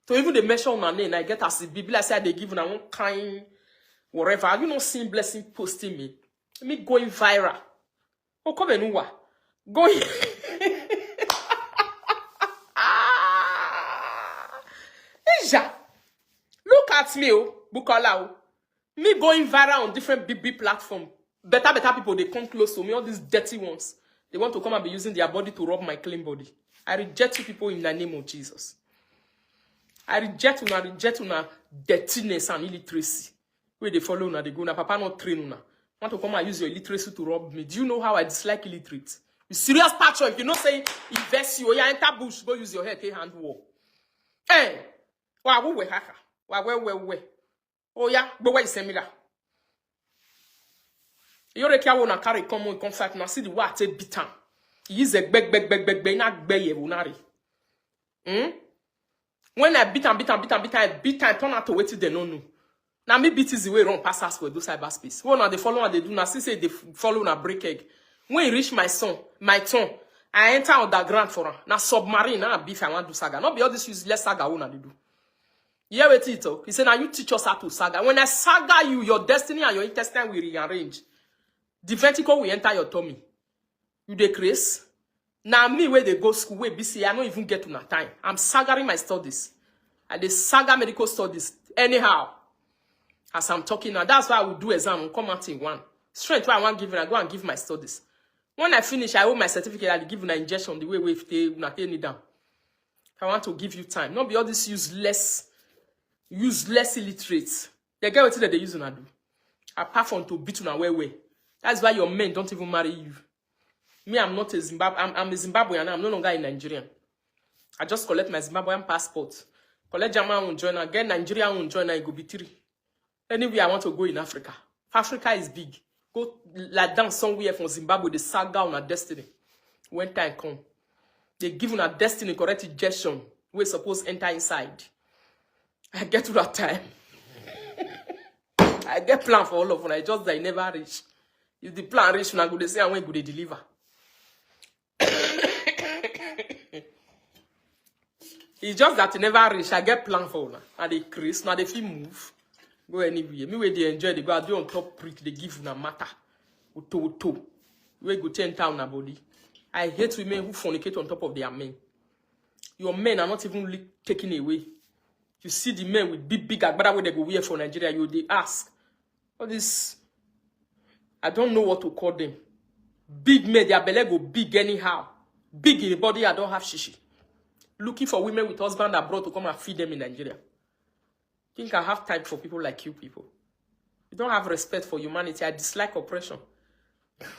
Speaker 1: So even they mention my name, I get as the Bible I say they give one kind whatever. Have you not seen blessing posting me going viral? Oh come and what? Going Eja. Look at me, oh, Bukola. Me going viral on different big platforms. Better people, they come close to me, all these dirty ones. They want to come and be using their body to rob my clean body. I reject you people in the name of Jesus. I reject una dirtiness and illiteracy. Where they follow una, they go, na papa not train una. Want to come and use your illiteracy to rob me. Do you know how I dislike illiterate? You serious patron, if you not say invest you, or you enter bush, go use your head, hand war. Hey! Wa we haka. Wa we. Oh yeah, but why is similar? You reckon I wanna carry come on fight now see the what take beat am. He is a beg na gbeye wonari. When I beat am, turn out to wait till they no know. Now me beat is the way run pass us for those cyberspace. One of the follow and they do now say they follow na break egg. When he reach my turn, I enter underground for him. Now submarine, now beef I want to saga. Not be all this useless saga one they do. You hear what he talk? He said, now you teach us how to saga. When I saga you, your destiny and your intestine will rearrange. The vertical will enter your tummy. You decrease. Now me where they go school, where BC, I don't even get to that time. I'm sagaring my studies. I dey saga medical studies. Anyhow. As I'm talking now, that's why I will do exam and come out in one. Straight why I want give it, I go and give my studies. When I finish, I hold my certificate, I give an injection the way if they not take me down. I want to give you time. Not be all this useless illiterates. They get what they use and do. Apart from to beat on way. That's why your men don't even marry you. Me, I'm not a Zimbabwe. I'm a Zimbabwean. I'm no longer a Nigerian. I just collect my Zimbabwean passport. Collect German on join, get Nigeria on join, I go be 3. Anywhere I want to go in Africa. Africa is big. Go like down somewhere from Zimbabwe, the saga on a destiny. When time come, they give on a destiny correct injection. We're supposed to enter inside. I get to that time. I get plan for all of them. I just that I never reach. If the plan reach, I go to say I want to deliver. It's just that it never reach. I get plan for now. And they crease. Now they feel move. Go anywhere. Me where they enjoy, they go do on top prick. They give you a matter. Uto. We go 10 town a body. I hate women who fornicate on top of their men. Your men are not even taken away. You see the men with big agbada where they go wear for Nigeria. You they ask. All this. I don't know what to call them. Big men, their belly go big anyhow. Big in the body, I don't have shishi. Looking for women with husband abroad to come and feed them in Nigeria. Think I have time for people like you people. You don't have respect for humanity. I dislike oppression.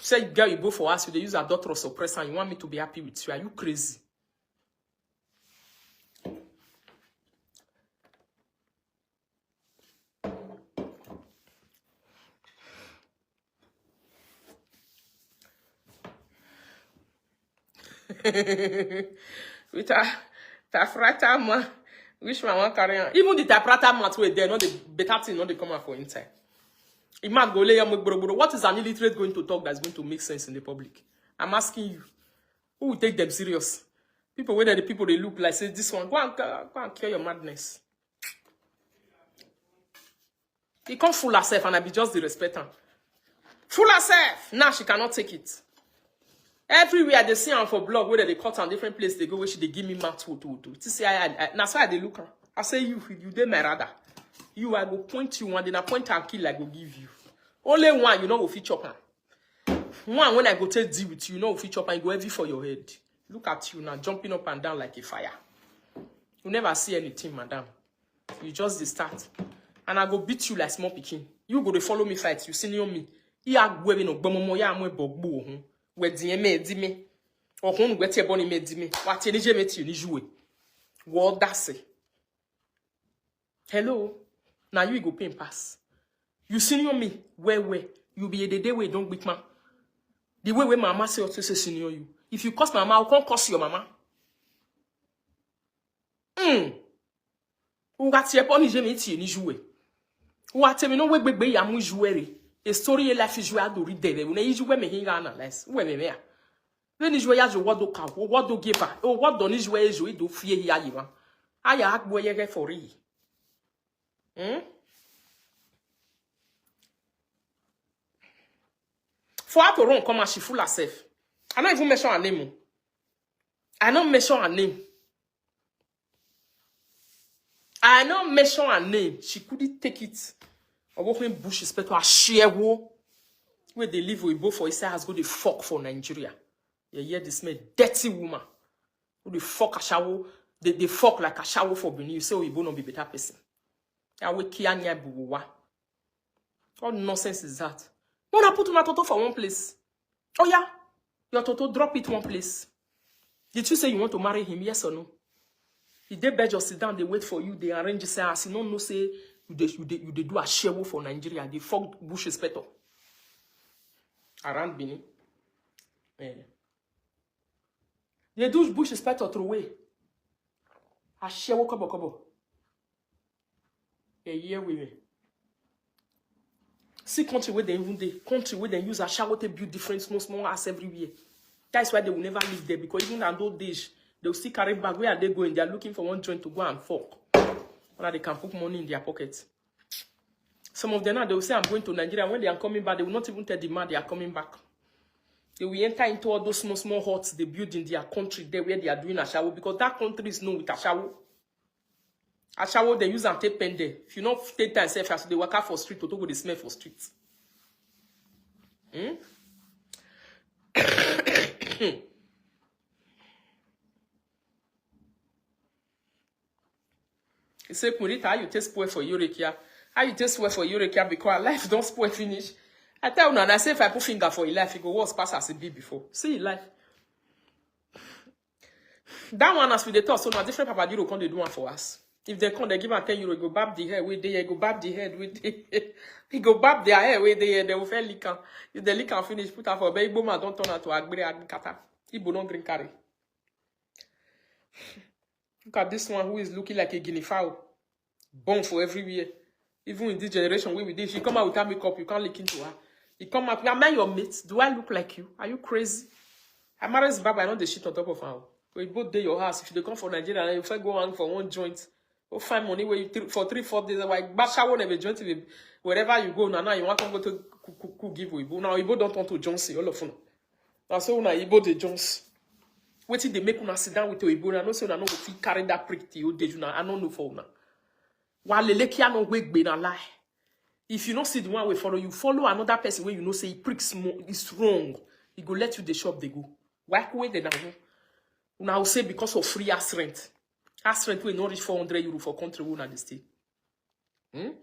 Speaker 1: Say, girl, you go for us, they use a daughter of oppressor, and you want me to be happy with you. Are you crazy? With typewriter man, which man want carry on? Even the typewriter man were there, not the better thing, not the come out for inside. Imam go lay what is an illiterate going to talk that's going to make sense in the public? I'm asking you, who will take them serious? People, whether the people they look like say this one, go and cure your madness. He can't fool herself and I be just the respecter. Fool herself. Now she cannot take it. Everywhere they see her for blog, whether they cut on different place, they go where she they give me mouth to. See, that's why they look. I say you dey my radar. You I go point you and then I point and kill I go give you. Only one you know will feature pan. One when I go take deal with you, you know will feature pan, you go heavy for your head. Look at you now, jumping up and down like a fire. You never see anything, madam. You just the start. And I go beat you like small pikin. You go to follow me fight, you senior me. Ya go no gbomomo ya mo bogbo ohun. We di me. Ohun we tie boni me di me. Wa tie ni je me ti ni jouer. Wo dase. Hello. Now you go pay pass. You senior me where you be the day we don't beat man. The way mama say to say senior you. If you curse mama, I can't curse your mama. Ou ga tie boni je me ti ni jouer. Ou a te me no we gbegbe ya mu jouer. A story life is jouer do read there. When you jouer me hinga analyze. Ou me me. When you jouer ya jo what do ka, what do give her. Oh what do ni jouer jouer do fie ya yivan. Aya hak boye ge for yi. For her to run come and she fool herself. I don't even mention her name. I don't mention her name. I don't mention her name. She couldn't take it. I walk in bush is better a share wo. Where they live with both for his has go the fuck for Nigeria. You hear this man, dirty woman. Who the fuck a shower. They fuck like a shower for Benin. You say we will not be better person. I will kill anya buwa. What nonsense is that? Wanna put my toto for one place? Oh yeah, your toto drop it one place. Did you say you want to marry him? Yes or no? If they beg just sit down, they wait for you, they arrange say as you no say you they do a share for Nigeria. They fuck bush inspector around Benin. They do bush inspector through way. A share kobo. A year with me. See country where they even country where they use a shower to build different small ass everywhere. That's why they will never live there because even in those days they will still carry bag. Where are they going? They are looking for one joint to go and fuck. Or they can put money in their pockets. Some of them now they will say I'm going to Nigeria. When they are coming back, they will not even tell the man they are coming back. They will enter into all those small huts they build in their country there where they are doing a shower because that country is known with a shower. A shower they use and take pen there. If you not take time self as they work out for street, to go they smell for streets. You say, Kurita, how you take spoil for Eureka? How you take spoil for Eureka because life don't spoil finish. I tell you, and I say if I put finger for your life, it go worse pass as it be before. See your life. That one as we dey talk, so now different Papa Jiro come they do one for us. If they come, they give am 10 euro, go bab the hair with the go bab the head with the he go bab their hair with the they will fair lick am. If the lick am finish, put am for baby Igbo don't turn out to Agbere Agbikata. Igbo don't drink carry. Look at this one who is looking like a guinea fowl. Born for everywhere. Even in this generation where we did, she come out without makeup, you can't look into her. You come out, am I your mate? Do I look like you? Are you crazy? I'm married Baba, I know the shit on top of her. We both day your house. If they come for Nigeria, and you first go on for one joint, go find money where you for 3-4 days. Like Basha won't have a joint wherever you go. Now you want to go to give Igbo. Now Igbo don't want to Johnson, all of them. Now so now Igbo the Jones. Wait till they make una sit down with your Igbo. I know so now no go fit carry that prick to you. I don't know for una. While the leki no wake be na lie. If you don't see the one we follow, you follow another person where you know say pricks is wrong. He go let you the shop they go. Why way they now? Now say because of free ass rent. Ass rent will not reach 400 euro for country one at the state. You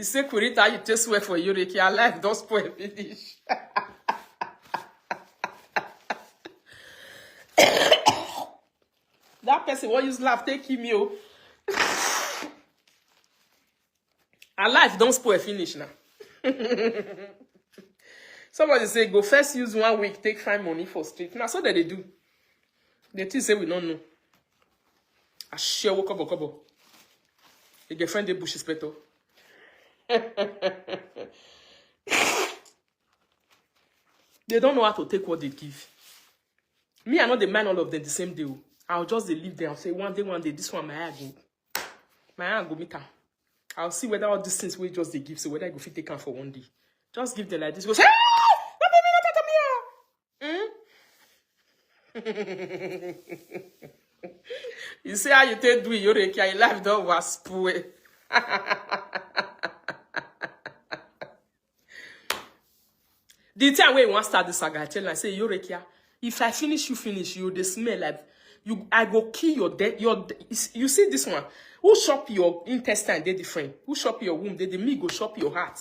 Speaker 1: say Kurita, you just swear for Eureka, your life don't spoil finish. That person will use laugh, take him you. Our life don't spoil finish now. Somebody say, go first use 1 week, take fine money for street. Now, so that they do. They still say we don't know. I share what kobo. The girlfriend, the bush is better. They don't know how to take what they give. Me, I know they mind all of them the same day. I'll just leave there and say, one day, this one, my eye go. My eye go meet her. I'll see whether all these things we just they give, so whether I go fit take them for one day. Just give them like this. Go say, you see how you take do it, your life don't was spoil. The time when you want to start the saga, I tell you, I say, Yorekia, if I finish, you finish, you, they smell like, you, I go kill your death, you see this one, who shop your intestine, they different, who shop your womb, they me go shop your heart.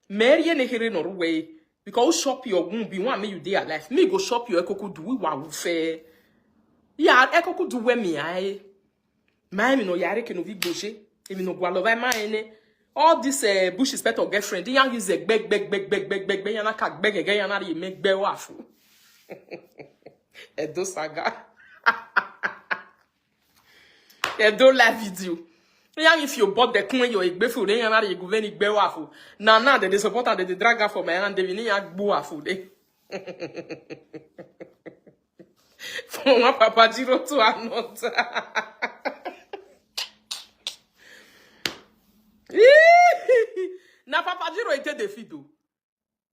Speaker 1: Mary and here no way, because who shop your womb, be one me you day alive, me go shop your ekoku do we wa fair. Yeah, ekoku do we me I. My me no yare ke no vi goje, e me no go love my ene. All this bush is better girlfriend. They young use a beg. Yana kak beg again. Yana you make be wafu. Edo saga. Edo la video. Young if you bought the coin you egbe food. Then yana you go veni be wafu. Now they support and they drag her for my hand. They vini yak bu wafu. From one Papa Jiro to another. Now Papa Jiro ate the feed.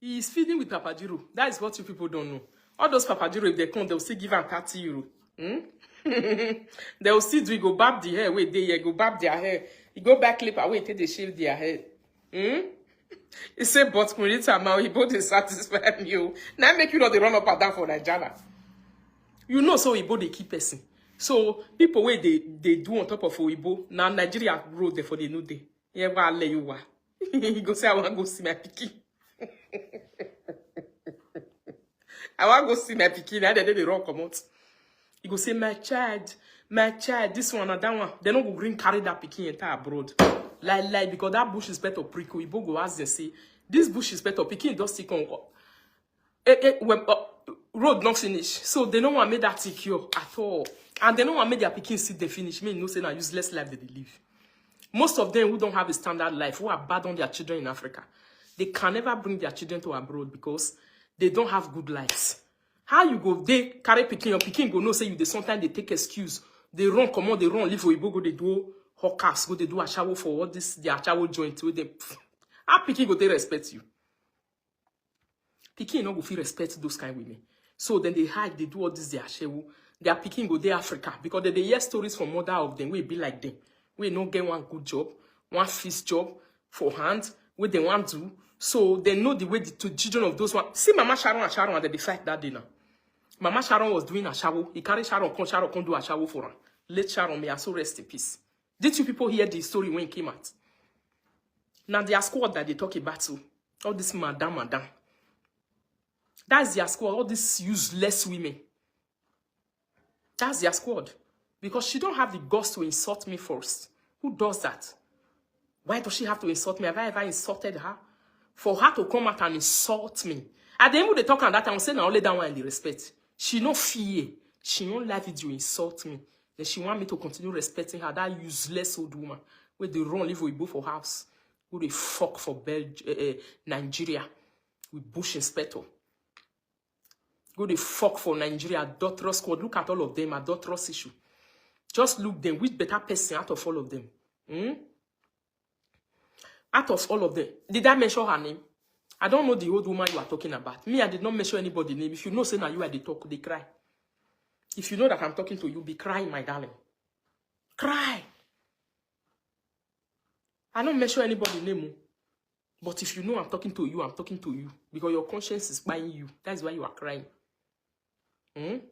Speaker 1: He is feeding with Papa Jiro. That is what you people don't know. All those Papa Jiro, if they come, they'll still give them 30 euro. They'll still do it, go bab the hair, wait, they go bab their hair. You go back clip away, take they shave their hair. He said, but Kurita, now he both is satisfied you. Now make you know they run up and down for Nigeria. You know, so Igbo they keep person. So people where they do on top of Igbo, now Nigeria road there for the new day. Yeah, well, I'll let you what. He go say, I want to go see my pikin. I want to go see my pikin. And then they run come out. He go say, my child, this one and that one. They don't go green carry that pikin entire abroad. Like, because that bush is better prickle. Igbo go ask them, say, this bush is better. Pikin don't stick on. Road not finish. So they don't want to make that secure at all. And they don't want to make their pikin see the finish. Me, no say na useless life that they live. Most of them who don't have a standard life, who abandon their children in Africa, they can never bring their children to abroad because they don't have good lives. How you go, they carry pikin, your pikin go no say you, they sometimes they take excuse. They run, come on, they run, leave for Igbo, go, they do hawkers, go, they do a shower for all this, their shower joint, with them. How pikin go, they respect you? Pikin no go feel respect those kind of women. So then they hide, they do all this, their shower. Their pikin go, they Africa, because they hear stories from mother of them, we be like them. We no get one good job, one fixed job for hand, where they want to. So they know the way to children of those one. See Mama Sharon and they fight that day now. Mama Sharon was doing a shower. He carried Sharon come do a shower for her. Let Sharon may also rest in peace. Did you people hear the story when it came out? Now their squad that they talk about too. All this madam. That's their squad, all these useless women. That's their squad. Because she don't have the guts to insult me first. Who does that? Why does she have to insult me? Have I ever insulted her? For her to come out and insult me. At the end of the talk, and that time, say now only that one in the respect. She no fear. She don't like it you insult me. Then she want me to continue respecting her. That useless old woman. Where they run live with for house. Who they fuck for Nigeria. With bush inspector. Go they fuck for Nigeria. Adulterous squad. Look at all of them. Adulterous issue. Just look them. Which better person out of all of them? Out of all of them. Did I mention her name? I don't know the old woman you are talking about. Me, I did not mention anybody's name. If you know, say now you are the talk, they cry. If you know that I'm talking to you, be crying, my darling. Cry. I don't mention anybody's name. But if you know I'm talking to you, I'm talking to you. Because your conscience is buying you. That's why you are crying. You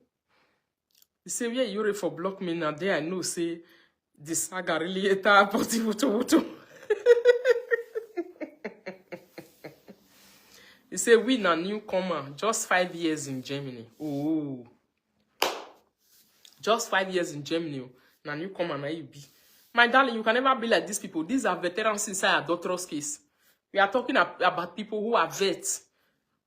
Speaker 1: say, yeah, you're for block me now. There I know, say, this saga really is a potty. You say, we na newcomer, just 5 years in Germany. Oh. Just 5 years in Germany. Na newcomer na you be. My darling, you can never be like these people. These are veterans inside a doctor's case. We are talking about people who are vets.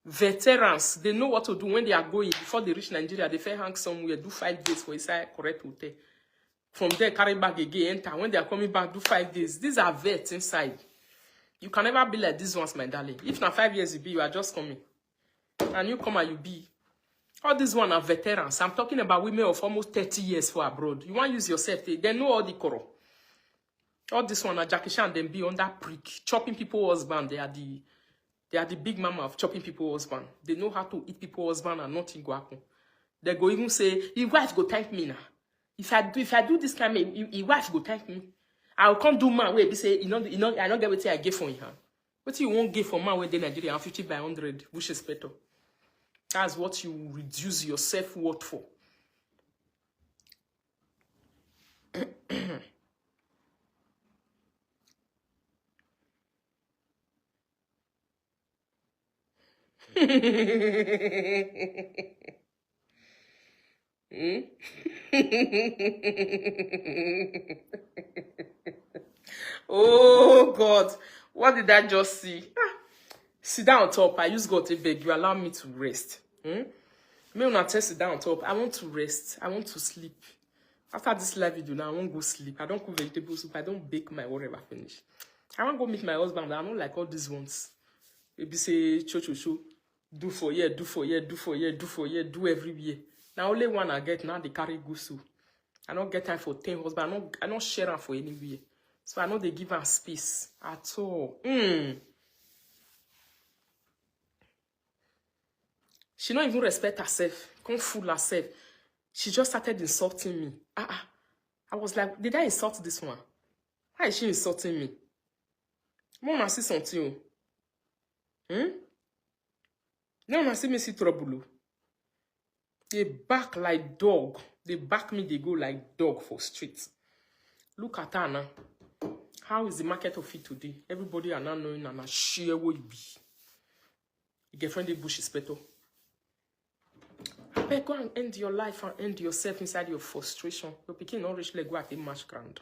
Speaker 1: Veterans. They know what to do when they are going. Before they reach Nigeria, they fair hang somewhere, do 5 days for inside correct hotel. From there, carry back again, enter. When they are coming back, do 5 days. These are vets inside. You can never be like these ones, my darling. If not 5 years you be, you are just coming. And you come and you be. All these ones are veterans. I'm talking about women of almost 30 years for abroad. You want to use yourself. They know all the koro. All this one are Jackie Chan, them be on that prick. Chopping people's husband. They are the big mama of chopping people's husband. They know how to eat people's husband and nothing go happen. They go even say, your wife go thank me now. If I do this kind of, your wife go thank me. I'll come do man where they say, I don't get what I give for you. What you won't give for man where they Nigeria 50 by 100, which is better. That's what you reduce your self-worth for. Oh God, what did I just see? Sit down on top. I use God to beg you. Allow me to rest. Me when I tell sit down on top, I want to rest. I want to sleep. After this live video now, I won't go sleep. I don't cook vegetable soup. I don't bake my whatever finish. I want to go meet my husband. I don't like all these ones. Maybe say cho. Do for year, do for year, do for year, do for year, do every year. Now only one I get now they carry gusu. I don't get time for 10 husband. I don't share them for anywhere. So I know they give her space at all. She don't even respect herself. Can't fool herself. She just started insulting me. I was like, did I insult this one? Why is she insulting me? Mom, I see something. Now I see me see trouble. They back like dog. They back me, they go like dog for streets. Look at her now. How is the market of it today? Everybody are now knowing and share what you be. Your girlfriend, the bush is better. I beg, go and end your life and end yourself inside your frustration. Your picking not reach like go at a match ground.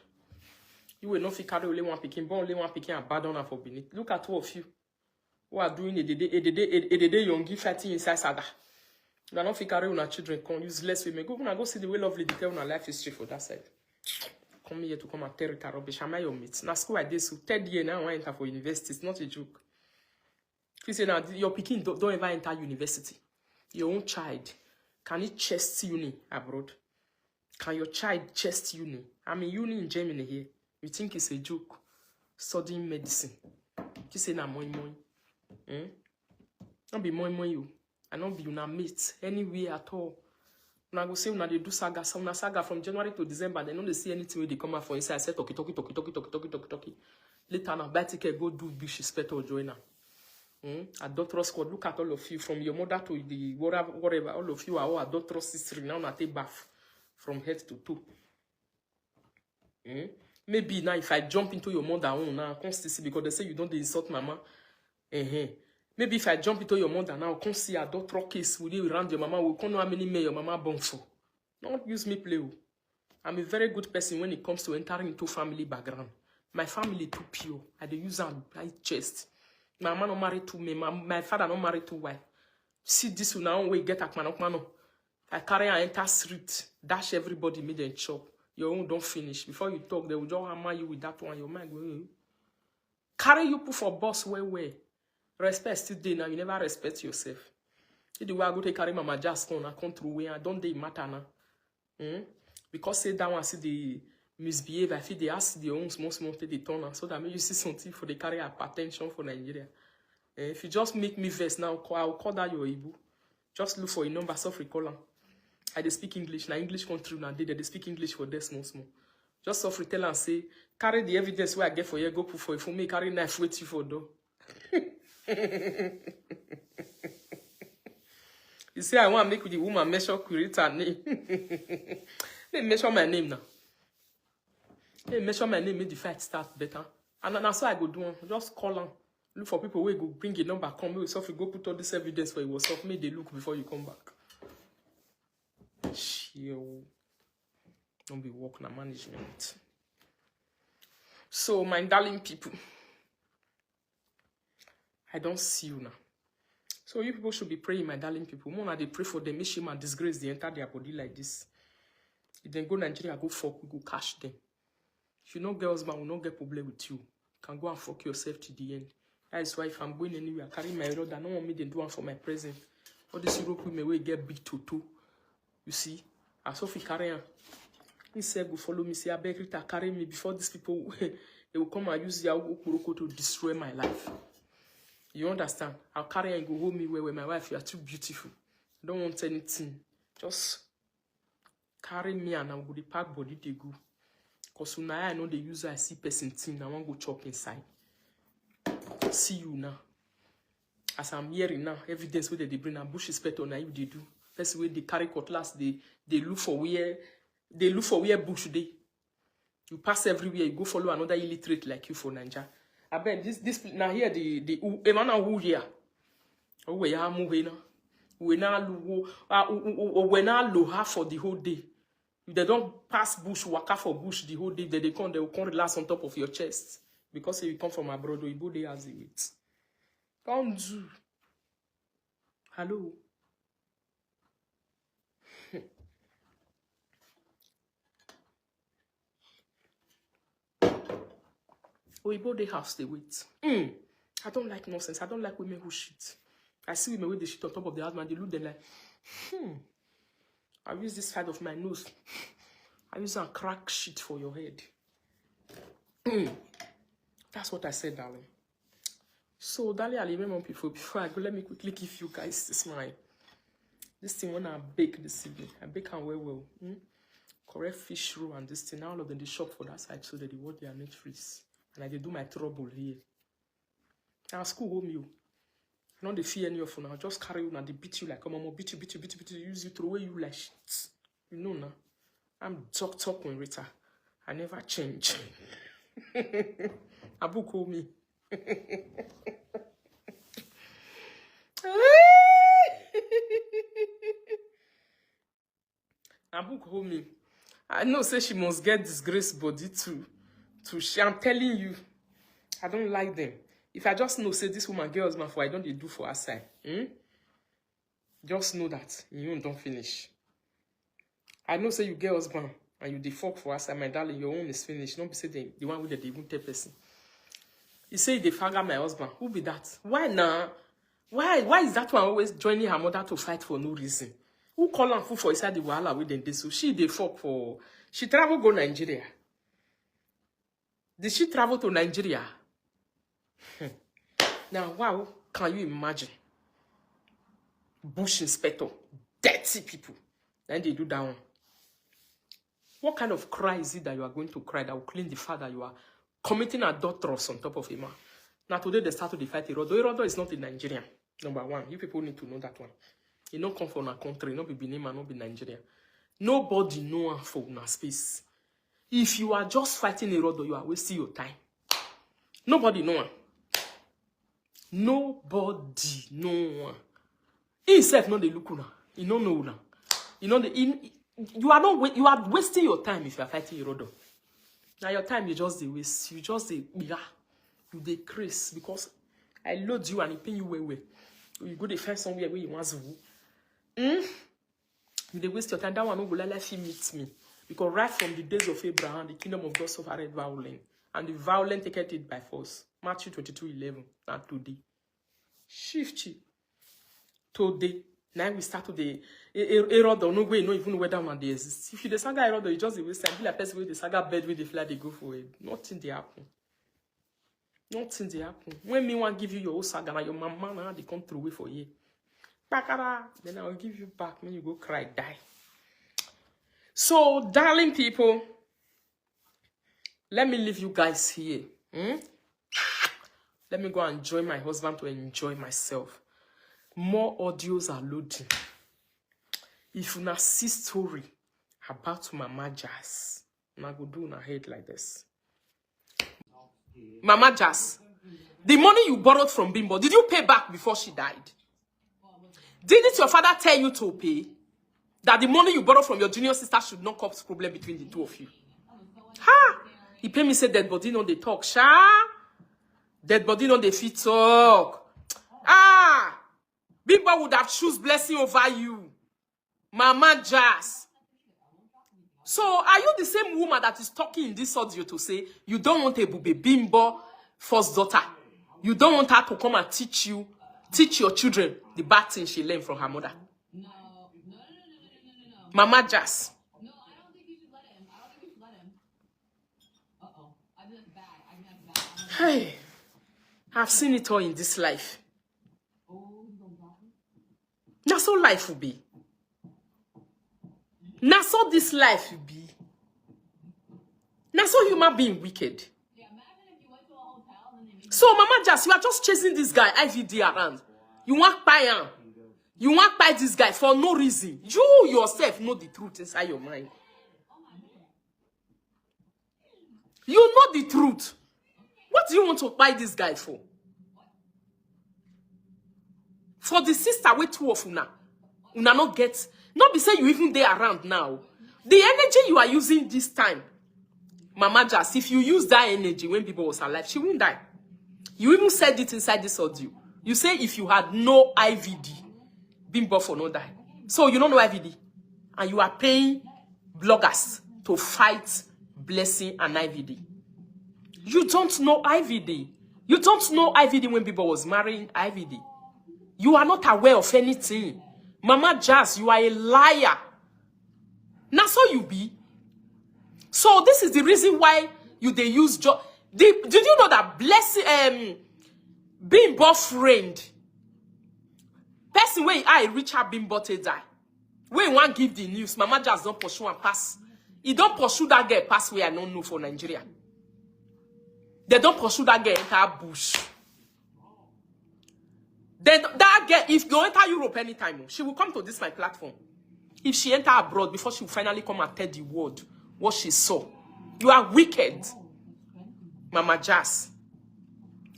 Speaker 1: You will not fit carry only one picking, but only one picking abandon her for beneath. Look at all of you who are doing a day young fighting inside saga. You are not fit carry on our children, come useless women. Go see the way lovely detail on our life history for that side. Come here to come and tear it rubbish. Am I your mate? Now school I did so 3rd year now I enter for university. It's not a joke. You say now your picking don't ever enter university. Your own child. Can it chest uni abroad? Can your child chest uni? I'm in uni in Germany here. You think it's a joke? Studying medicine. You say na moi. Don't be moi you. I don't be una mate anywhere at all. When I go say when they do saga from January to December, they don't see anything when they come out for inside. I say talkie. Later now buy ticket, go do big respect or join her. Adulterous squad, look at all of you, from your mother to the whatever, all of you are all adulterous history. Now I take bath from head to toe. Maybe now if I jump into your mother own now, constantly because they say you don't insult mama. Maybe if I jump into your mother now, come see adulterous case, will you around your mama, we can't know how many men your mama born for. Don't use me play. I'm a very good person when it comes to entering into family background. My family too pure. I dey use am by chest. My mama not married to me. My father not married to wife. See this now way get at man. I carry and enter street, dash everybody, made them chop. Your own don't finish. Before you talk, they will just hammer you with that one. Your mind go. Carry you put for boss where. Respect still day now. You never respect yourself. The way I go to carry mama just on, I come through where I don't dey matter now. Because say that one see the misbehave, I feel they ask the own small the turn so that maybe you see something for the carry hypertension for Nigeria. If you just make me verse now, I'll call that your Igbo. Just look for a number, self recall. I dey speak English. Now English country now they speak English for this small. Just self retell and say, carry the evidence where I get for you, go put for you. For me, carry knife wait you for door. You say I want to make with the woman measure create her name. They measure my name now. They measure my name, make the fight start better. And that's why I go do one. Just call on. Look for people where you go bring a number, come with yourself, you go put all this evidence for yourself. Make they look before you come back. Chill. Don't be working on management. So, my darling people, I don't see you now. So you people should be praying, my darling people. More they pray for them, make shame and disgrace they enter their body like this. If they go Nigeria, go fuck, we go cash them. If you know girls, man, will not get problem with you. You can go and fuck yourself to the end. That is why if I'm going anywhere, I carry my rod. I don't want me to do one for my present. All this Europe women will get big toto. You see? As if he carry on. He said, go follow me. Say, I beg Rita, carry me before these people they will come and use their ukuroko to destroy my life. You understand? I'll carry and go hold me where my wife, you are too beautiful. I don't want anything. Just carry me and I'm going to pack body they go. Because now I know the user I see person thing. I want to go chop inside. See you now. As I'm hearing now, evidence where they bring a bush inspector now you they do. Person where they carry cutlass, they look for where bush they. You pass everywhere, you go follow another illiterate like you for Nigeria. I bet this now here the emana who here. Oh we are moving now. We now loha for the whole day. If they don't pass bush, waka for bush the whole day, they will come relax on top of your chest. Because if you come from abroad, you go there as it wait. Don't do. Hello. Oyibo they house they wait. I don't like nonsense. I don't like women who shit. I see women with the shit on top of the husband. They look them like, I use this side of my nose. I use and crack shit for your head. That's what I said, darling. So, darling, I'll remember before I go, let me quickly give you guys this mine. This thing when I bake this evening. I bake and well. Correct fish roll and this thing. Now all of them they shop for that side so that they want their net freeze. And I do my trouble here. Now school home you. I don't fear any of you now. Just carry you and they beat you like come on, beat you, use you, throw away you like shit. You know now. I'm Dr. Rita. I never change. Abu call me. Abu call me. I know say she must get disgrace body to I'm telling you, I don't like them. If I just know say this woman girls man for I don't they do for her side. Just know that you don't finish. I know say you get husband and you default for us, my darling, your own is finished. Don't be say the one with the even tell person. You say they fagger my husband. Who be that? Why now? Why is that one always joining her mother to fight for no reason? Who call her fool for inside the wahala with them? So she they fuck for. She travel go Nigeria. Did she travel to Nigeria? Now, wow, can you imagine? Bush inspector, dirty people. Then they do that one. What kind of cry is it that you are going to cry that will clean the fact that you are committing adulterous on top of a man? Now today they start to fight Irodo. Irodo is not in Nigeria. Number one, you people need to know that one. You don't come from a country, not be Benin, not be Nigeria. Nobody know for una space. If you are just fighting Irodo, you are wasting your time. Nobody know. Nobody know. He himself not the look now. He don't know now. You know the You are wasting your time if you are fighting Irodo. Now your time you just the waste. You just the you decrease because I load you and it pay you way. You go to find somewhere where you want to. You dey waste your time. That one no go let you meet me. Because right from the days of Abraham, the kingdom of God suffered violence, and the violent take it by force. Matthew 22:11. And today, shift today. Now we start to the Herod or no way, no even whether man they exist. If you the saga Herod, you just the waste time. Be like person with the saga bed with the fly, they go for it. Nothing they happen. Nothing they happen. When me want give you your own saga, now your mama now they come through way for you. Then I will give you back when you go cry, die. So, darling people, let me leave you guys here. Let me go and join my husband to enjoy myself. More audios are loading. If you not see story about Mama Jazz, I go do in her head like this. Mama Jazz, the money you borrowed from Bimbo, did you pay back before she died? Didn't your father tell you to pay? That the money you borrowed from your junior sister should not cause problem between the two of you? Ha! He pay me say dead body no they talk. Sha! Dead body no they fit talk. Ah! Bimbo would have choose blessing over you. Mama Jazz. So, are you the same woman that is talking in this audio to say you don't want a Bube Bimbo first daughter? You don't want her to come and teach your children the bad things she learned from her mother?
Speaker 2: No.
Speaker 1: Mama Jazz.
Speaker 2: No, I don't think you should let him. I don't think you should let him. Uh-oh. I think that's bad. I think that's bad.
Speaker 1: Hey, I've seen it all in this life.
Speaker 2: Oh, you don't got me?
Speaker 1: That's all life will be. That's all this life will be. That's all human being wicked.
Speaker 2: Yeah, imagine if you went to a hotel and then they made
Speaker 1: So, Mama Jazz, you are just chasing this guy IVD around. You want buy him. You want buy this guy for no reason. You yourself know the truth inside your mind. You know the truth. What do you want to buy this guy for? For the sister with two of una. Una not get. Not be say you even there around now. The energy you are using this time, Mama Jazz, if you use that energy when people was alive, she won't die. You even said it inside this audio. You say if you had no IVD, Bimbo for no die. So you don't know IVD. And you are paying bloggers to fight Blessing and IVD. You don't know IVD. You don't know IVD when Bimbo was marrying IVD. You are not aware of anything. Mama Jazz, you are a liar. Now so you be. So this is the reason why you they use did you know that Blessing Bimbo friend person where I Richard Bimbo te die. When one give the news, Mama Jazz don't pursue and pass. He don't pursue that girl pass where I don't know for Nigeria. They don't pursue that girl enter bush. Then that girl, if you enter Europe anytime, she will come to this my platform. If she enter abroad before she will finally come and tell the world what she saw. You are wicked, Mama Jazz.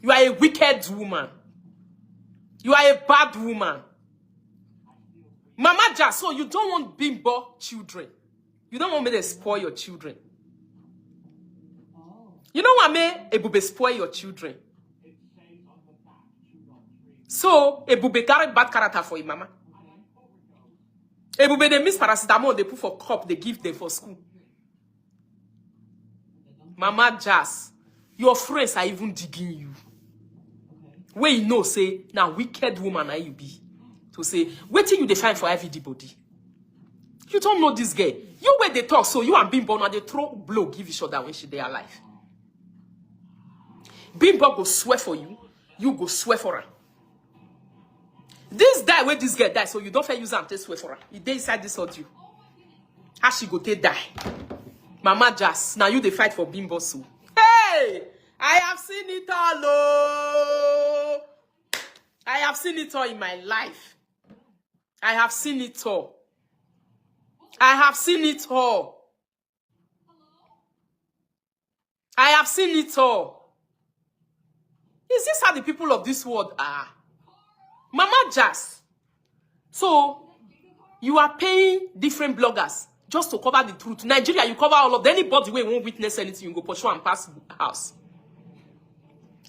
Speaker 1: You are a wicked woman. You are a bad woman. Mama Jazz, so you don't want Bimbo children. You don't want me to spoil your children. You know what I mean? Ebube spoil your children. So, Ebube carry bad character for you, Mama. Ebube, they miss paracetamol, they put for cup, they give them for school. Mama Jazz, your friends are even digging you. Where you know, say, now wicked woman are you be. To say, wait till you define for IVD body. You don't know this girl. You where they talk, so you and Bimbo, now they throw blow, give each other when she they alive. Bimbo go swear for you, you go swear for her. This die where this girl die, so you don't fair use her and take swear for her. He dey inside this audio. How she go take die? Mama Jazz, now you they fight for Bimbo so. Hey! I have seen it all. Oh. I have seen it all in my life. I have seen it all. I have seen it all. I have seen it all. Is this how the people of this world are? Mama Jazz. So, you are paying different bloggers. Just to cover the truth. Nigeria, you cover all of them. Anybody who won't witness anything, you go pursue and pass the house.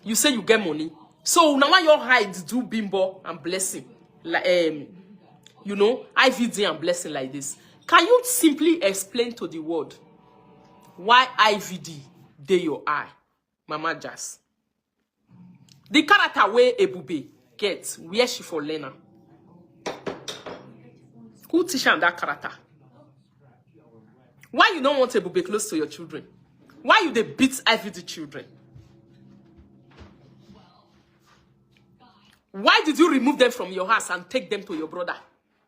Speaker 1: You say you get money. So now when your hide do bimbo and blessing, like you know, IVD and blessing like this. Can you simply explain to the world why IVD dey your eye, Mama Jazz? The character where Ebube gets, where she for learner? Who teach am that character? Why you don't want Ebube close to your children? Why you they beat IVD children? Why did you remove them from your house and take them to your brother?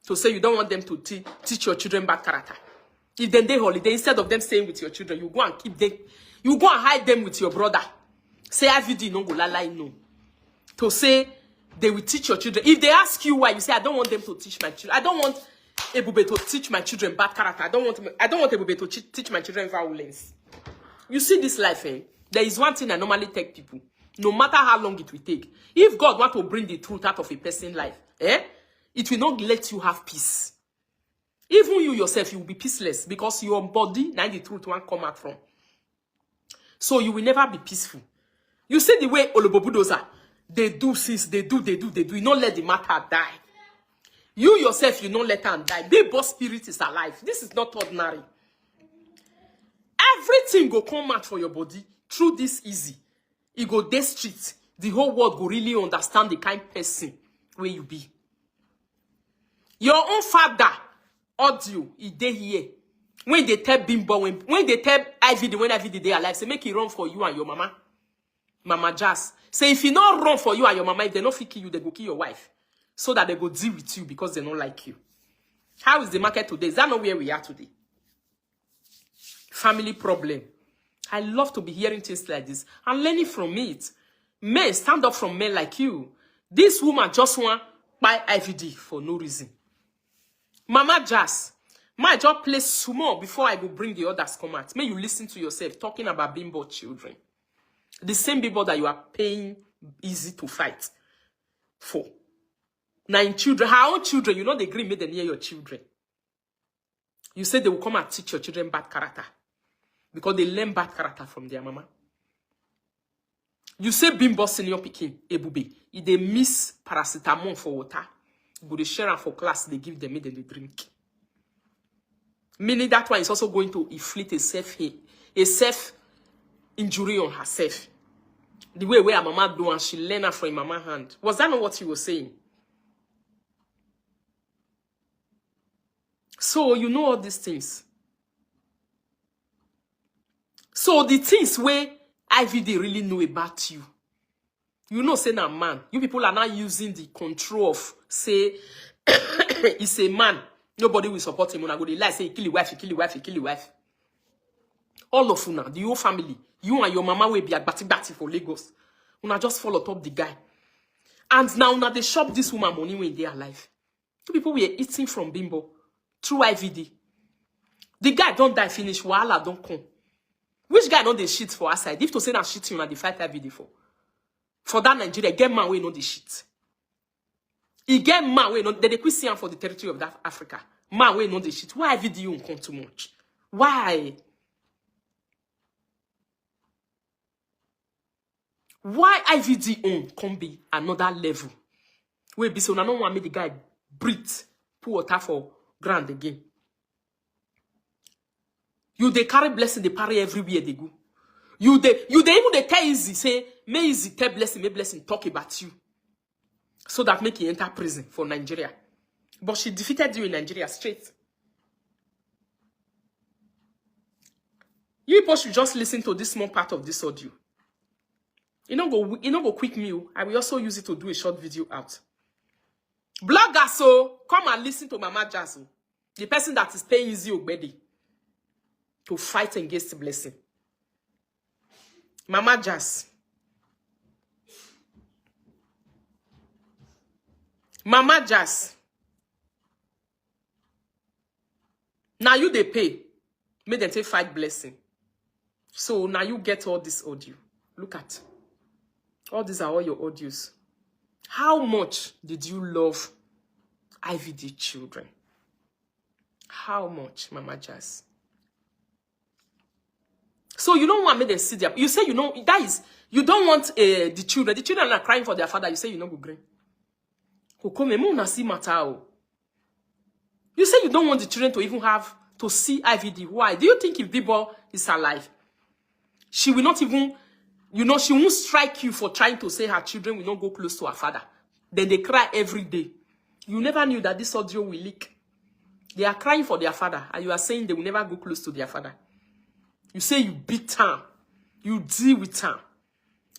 Speaker 1: To say you don't want them to teach your children bad character. If then they holiday, instead of them staying with your children, you go and keep them, you go and hide them with your brother. Say IVD no go lie no. To say they will teach your children. If they ask you why, you say I don't want them to teach my children. I don't want Ebube to teach my children bad character. I don't want Ebube to teach my children violence. You see this life, eh? There is one thing I normally tell people. No matter how long it will take. If God want to bring the truth out of a person's life, it will not let you have peace. Even you yourself, you will be peaceless because your body, now the truth won't come out from. So you will never be peaceful. You see the way Olobobudoza, they do since they do. You not let the matter die. You yourself, you not let her die. Baby spirit is alive. This is not ordinary. Everything go come out for your body through this easy. You go dey street. The whole world go really understand the kind person where you be. Your own father, audio, he dey here. When they tell Bimbo, when they tell IVD, when IVD they alive, say make it run for you and your mama. Mama Jazz. Say if he not run for you and your mama, if they not fit kill you, they go kill your wife. So that they go deal with you because they don't like you. How is the market today? Is that not where we are today? Family problem. I love to be hearing things like this and learning from it. Men, stand up from men like you. This woman just want buy IVD for no reason. Mama Jazz, my job play small before I go bring the others come out. May you listen to yourself talking about bimbo children. The same bimbo that you are paying easy to fight for. Now in children, her own children, you know they agree, make them near your children. You say they will come and teach your children bad character. Because they learn bad character from their mama. You say bimbo senior pikin, Ebube, if they miss paracetamol for water, go they share for class, they give them, make them they drink. Meaning that one is also going to inflict a self-injury on herself. The way where her mama do and she learn her from her mama hand. Was that not what you were saying? So you know all these things. So the things where IVD really know about you. You know, say na man. You people are not using the control of, say, it's a man. Nobody will support him. When I go, they lie, say, kill your wife, kill your wife, kill your wife. All of you now, the whole family, you and your mama will be at batty for Lagos. Una just follow top the guy. And now they shop this woman money when they are alive. Two people were eating from Bimbo through IVD. The guy don't die finish, wahala don't come. Which guy know the shit for our side? If to say that shit you na the fight IVD for. For that Nigeria, get man we know the shit. He get man we know they quit see for the territory of that Africa. Man we know the shit. Why IVD you come too much? Why? Why IVD on can be another level? We be so na no want make the guy breathe, pour water for ground again. You they carry blessing, they parry everywhere they go. You they even they tell easy, say, may easy tell blessing, may blessing talk about you. So that make you enter prison for Nigeria. But she defeated you in Nigeria straight. You people should just listen to this small part of this audio. You know go quick meal. I will also use it to do a short video out. Bloggers, so come and listen to Mama Jazz, the person that is paying Izzy Ogbedi to fight against the blessing. Mama Jazz. Mama Jazz. Now you they pay. Make them take fight blessing. So now you get all this audio. Look at. All these are all your audios. How much did you love IVD children? How much, Mama Jazz? So you don't want me to see them. You say you know that is you don't want the children. The children are crying for their father. You say you know go green. You say you don't want the children to even have to see IVD. Why? Do you think if Bibo is alive, she will not even, you know, she won't strike you for trying to say her children will not go close to her father? Then they cry every day. You never knew that this audio will leak. They are crying for their father, and you are saying they will never go close to their father. You say you beat her. You deal with her.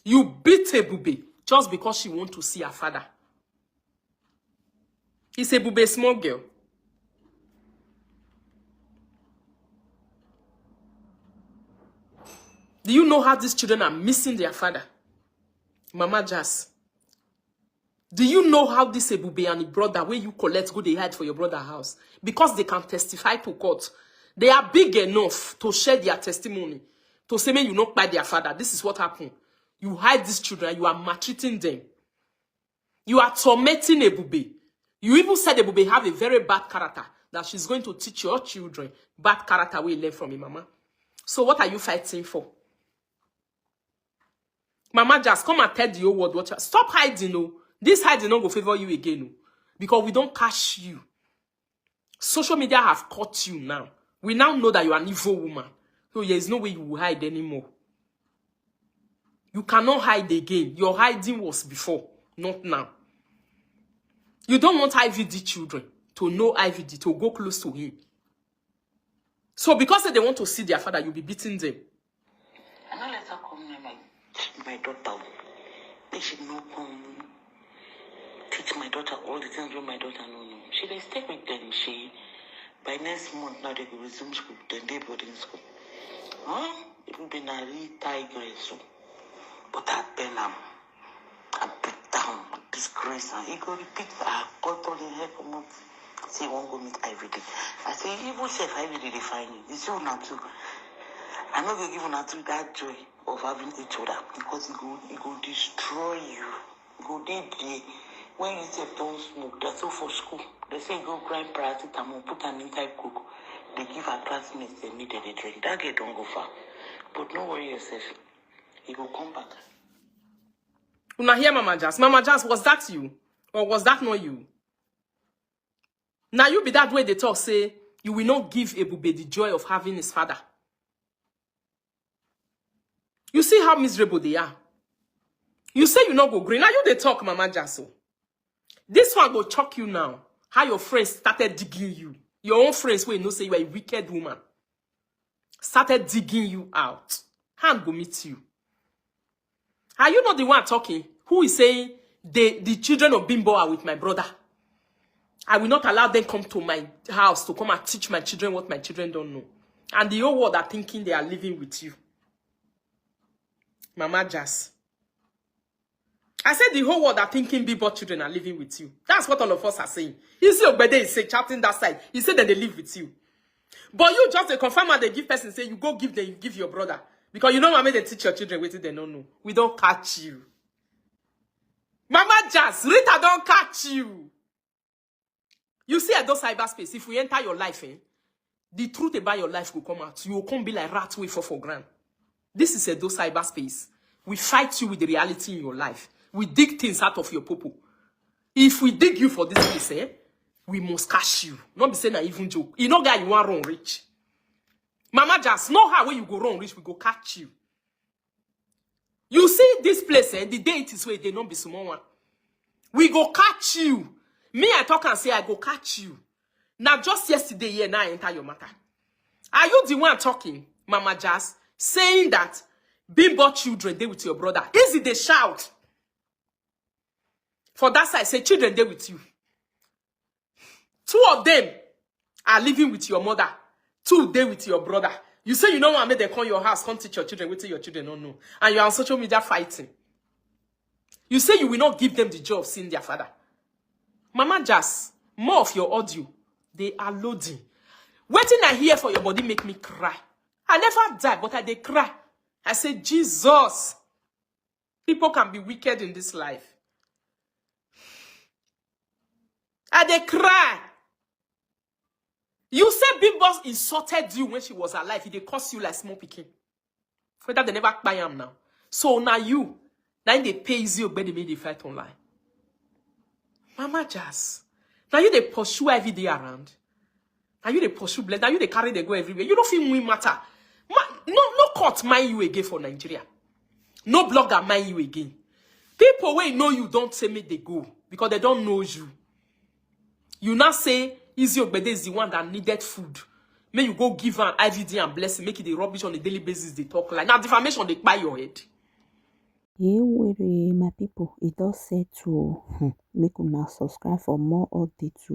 Speaker 1: You beat Ebube just because she wants to see her father. It's Ebube small girl. Do you know how these children are missing their father? Mama Jazz. Do you know how this Ebube and the brother, where you collect, go they hide for your brother's house? Because they can testify to court. They are big enough to share their testimony. To say, man, you not by their father. This is what happened. You hide these children. You are maltreating them. You are tormenting Ebube. You even said Ebube have a very bad character. That she's going to teach your children bad character we learn from your mama. So what are you fighting for? Mama, just come and tell the whole world what you are. Stop hiding, no. This hiding not go favor you again, no. Because we don't catch you. Social media have caught you now. We now know that you are an evil woman. So there is no way you will hide anymore. You cannot hide again. Your hiding was before, not now. You don't want IVD children to know IVD, to go close to him. So because they want to see their father, you'll be beating them.
Speaker 3: I know let her come near my daughter. They should not come teach my daughter all the things my daughter know. She will stay with them. By next month now they will resume school, then they boarding school. It will be a real tigress. But I pen them, I beat down, disgrace, and he go repeat. I got all the head for months. Say won't go meet IVD. I say even if IVD they find you, it's you now too. I'm not gonna give you too that joy of having each other because it go destroy you. It go there. When you say don't smoke, that's all for school. They say go grind paracetamol, put an inside cook. They give her classmates they needed a drink. That girl don't go far. But don't worry yourself. He will come back.
Speaker 1: Una hear Mama Jazz? Mama Jazz, was that you? Or was that not you? Now you be that way they talk, say, you will not give Ebube the joy of having his father. You see how miserable they are. You say you not go green. Now you they talk, Mama Jazz. So. This one go choke you now. How your friends started digging you. Your own friends will know say you are a wicked woman. Started digging you out. Hand go meet you. Are you not the one talking? Who is saying the children of Bimbo are with my brother? I will not allow them come to my house to come and teach my children what my children don't know. And the whole world are thinking they are living with you. Mama Jazz. I said the whole world are thinking Bimbo children are living with you. That's what all of us are saying. You see Obede is say chatting that side. He said that they live with you. But you just confirm and they give person say you go give them, you give your brother. Because you know what they teach your children waiting they don't know. We don't catch you. Mama Jazz, Rita don't catch you. You see at those cyberspace, if we enter your life, the truth about your life will come out. You will come be like rat way for grand. This is a those cyberspace. We fight you with the reality in your life. We dig things out of your popo. If we dig you for this place, we must catch you. Not be saying I even joke. You know guy you want run rich. Mama Jazz, know how when you go run rich, we go catch you. You see this place, the day it is where they don't be small one. We go catch you. Me, I talk and say, I go catch you. Now, just yesterday, here, now I enter your matter. Are you the one talking, Mama Jazz, saying that Bimbo children, they with your brother? Easy, they shout. For that side, say, children, they with you. 2 of them are living with your mother. 2, they with your brother. You say you don't want to make them come your house, come teach your children, wait till your children don't know. And you're on social media fighting. You say you will not give them the joy of seeing their father. Mama Jazz, more of your audio. They are loading. Waiting I hear for your body make me cry. I never die, but I dey cry. I say, Jesus. People can be wicked in this life. I dey cry. You say Big Boss insulted you when she was alive. He they curse you like small pikin. Whether they never buy him now. So now you, now they pay you, but they made the fight online. Mama Jazz. Now you they pursue every day around. Now you they pursue bless. Now you they carry they go everywhere. You don't feel win matter. No court mind you again for Nigeria. No blogger mind you again. People wey know you don't say make they go because they don't know you. You now say Easy Ogbede is the one that needed food. May you go give her IVD and blessing, make it the rubbish on a daily basis. They talk like now defamation they buy your head.
Speaker 4: My people, it does say to make una subscribe for more updates.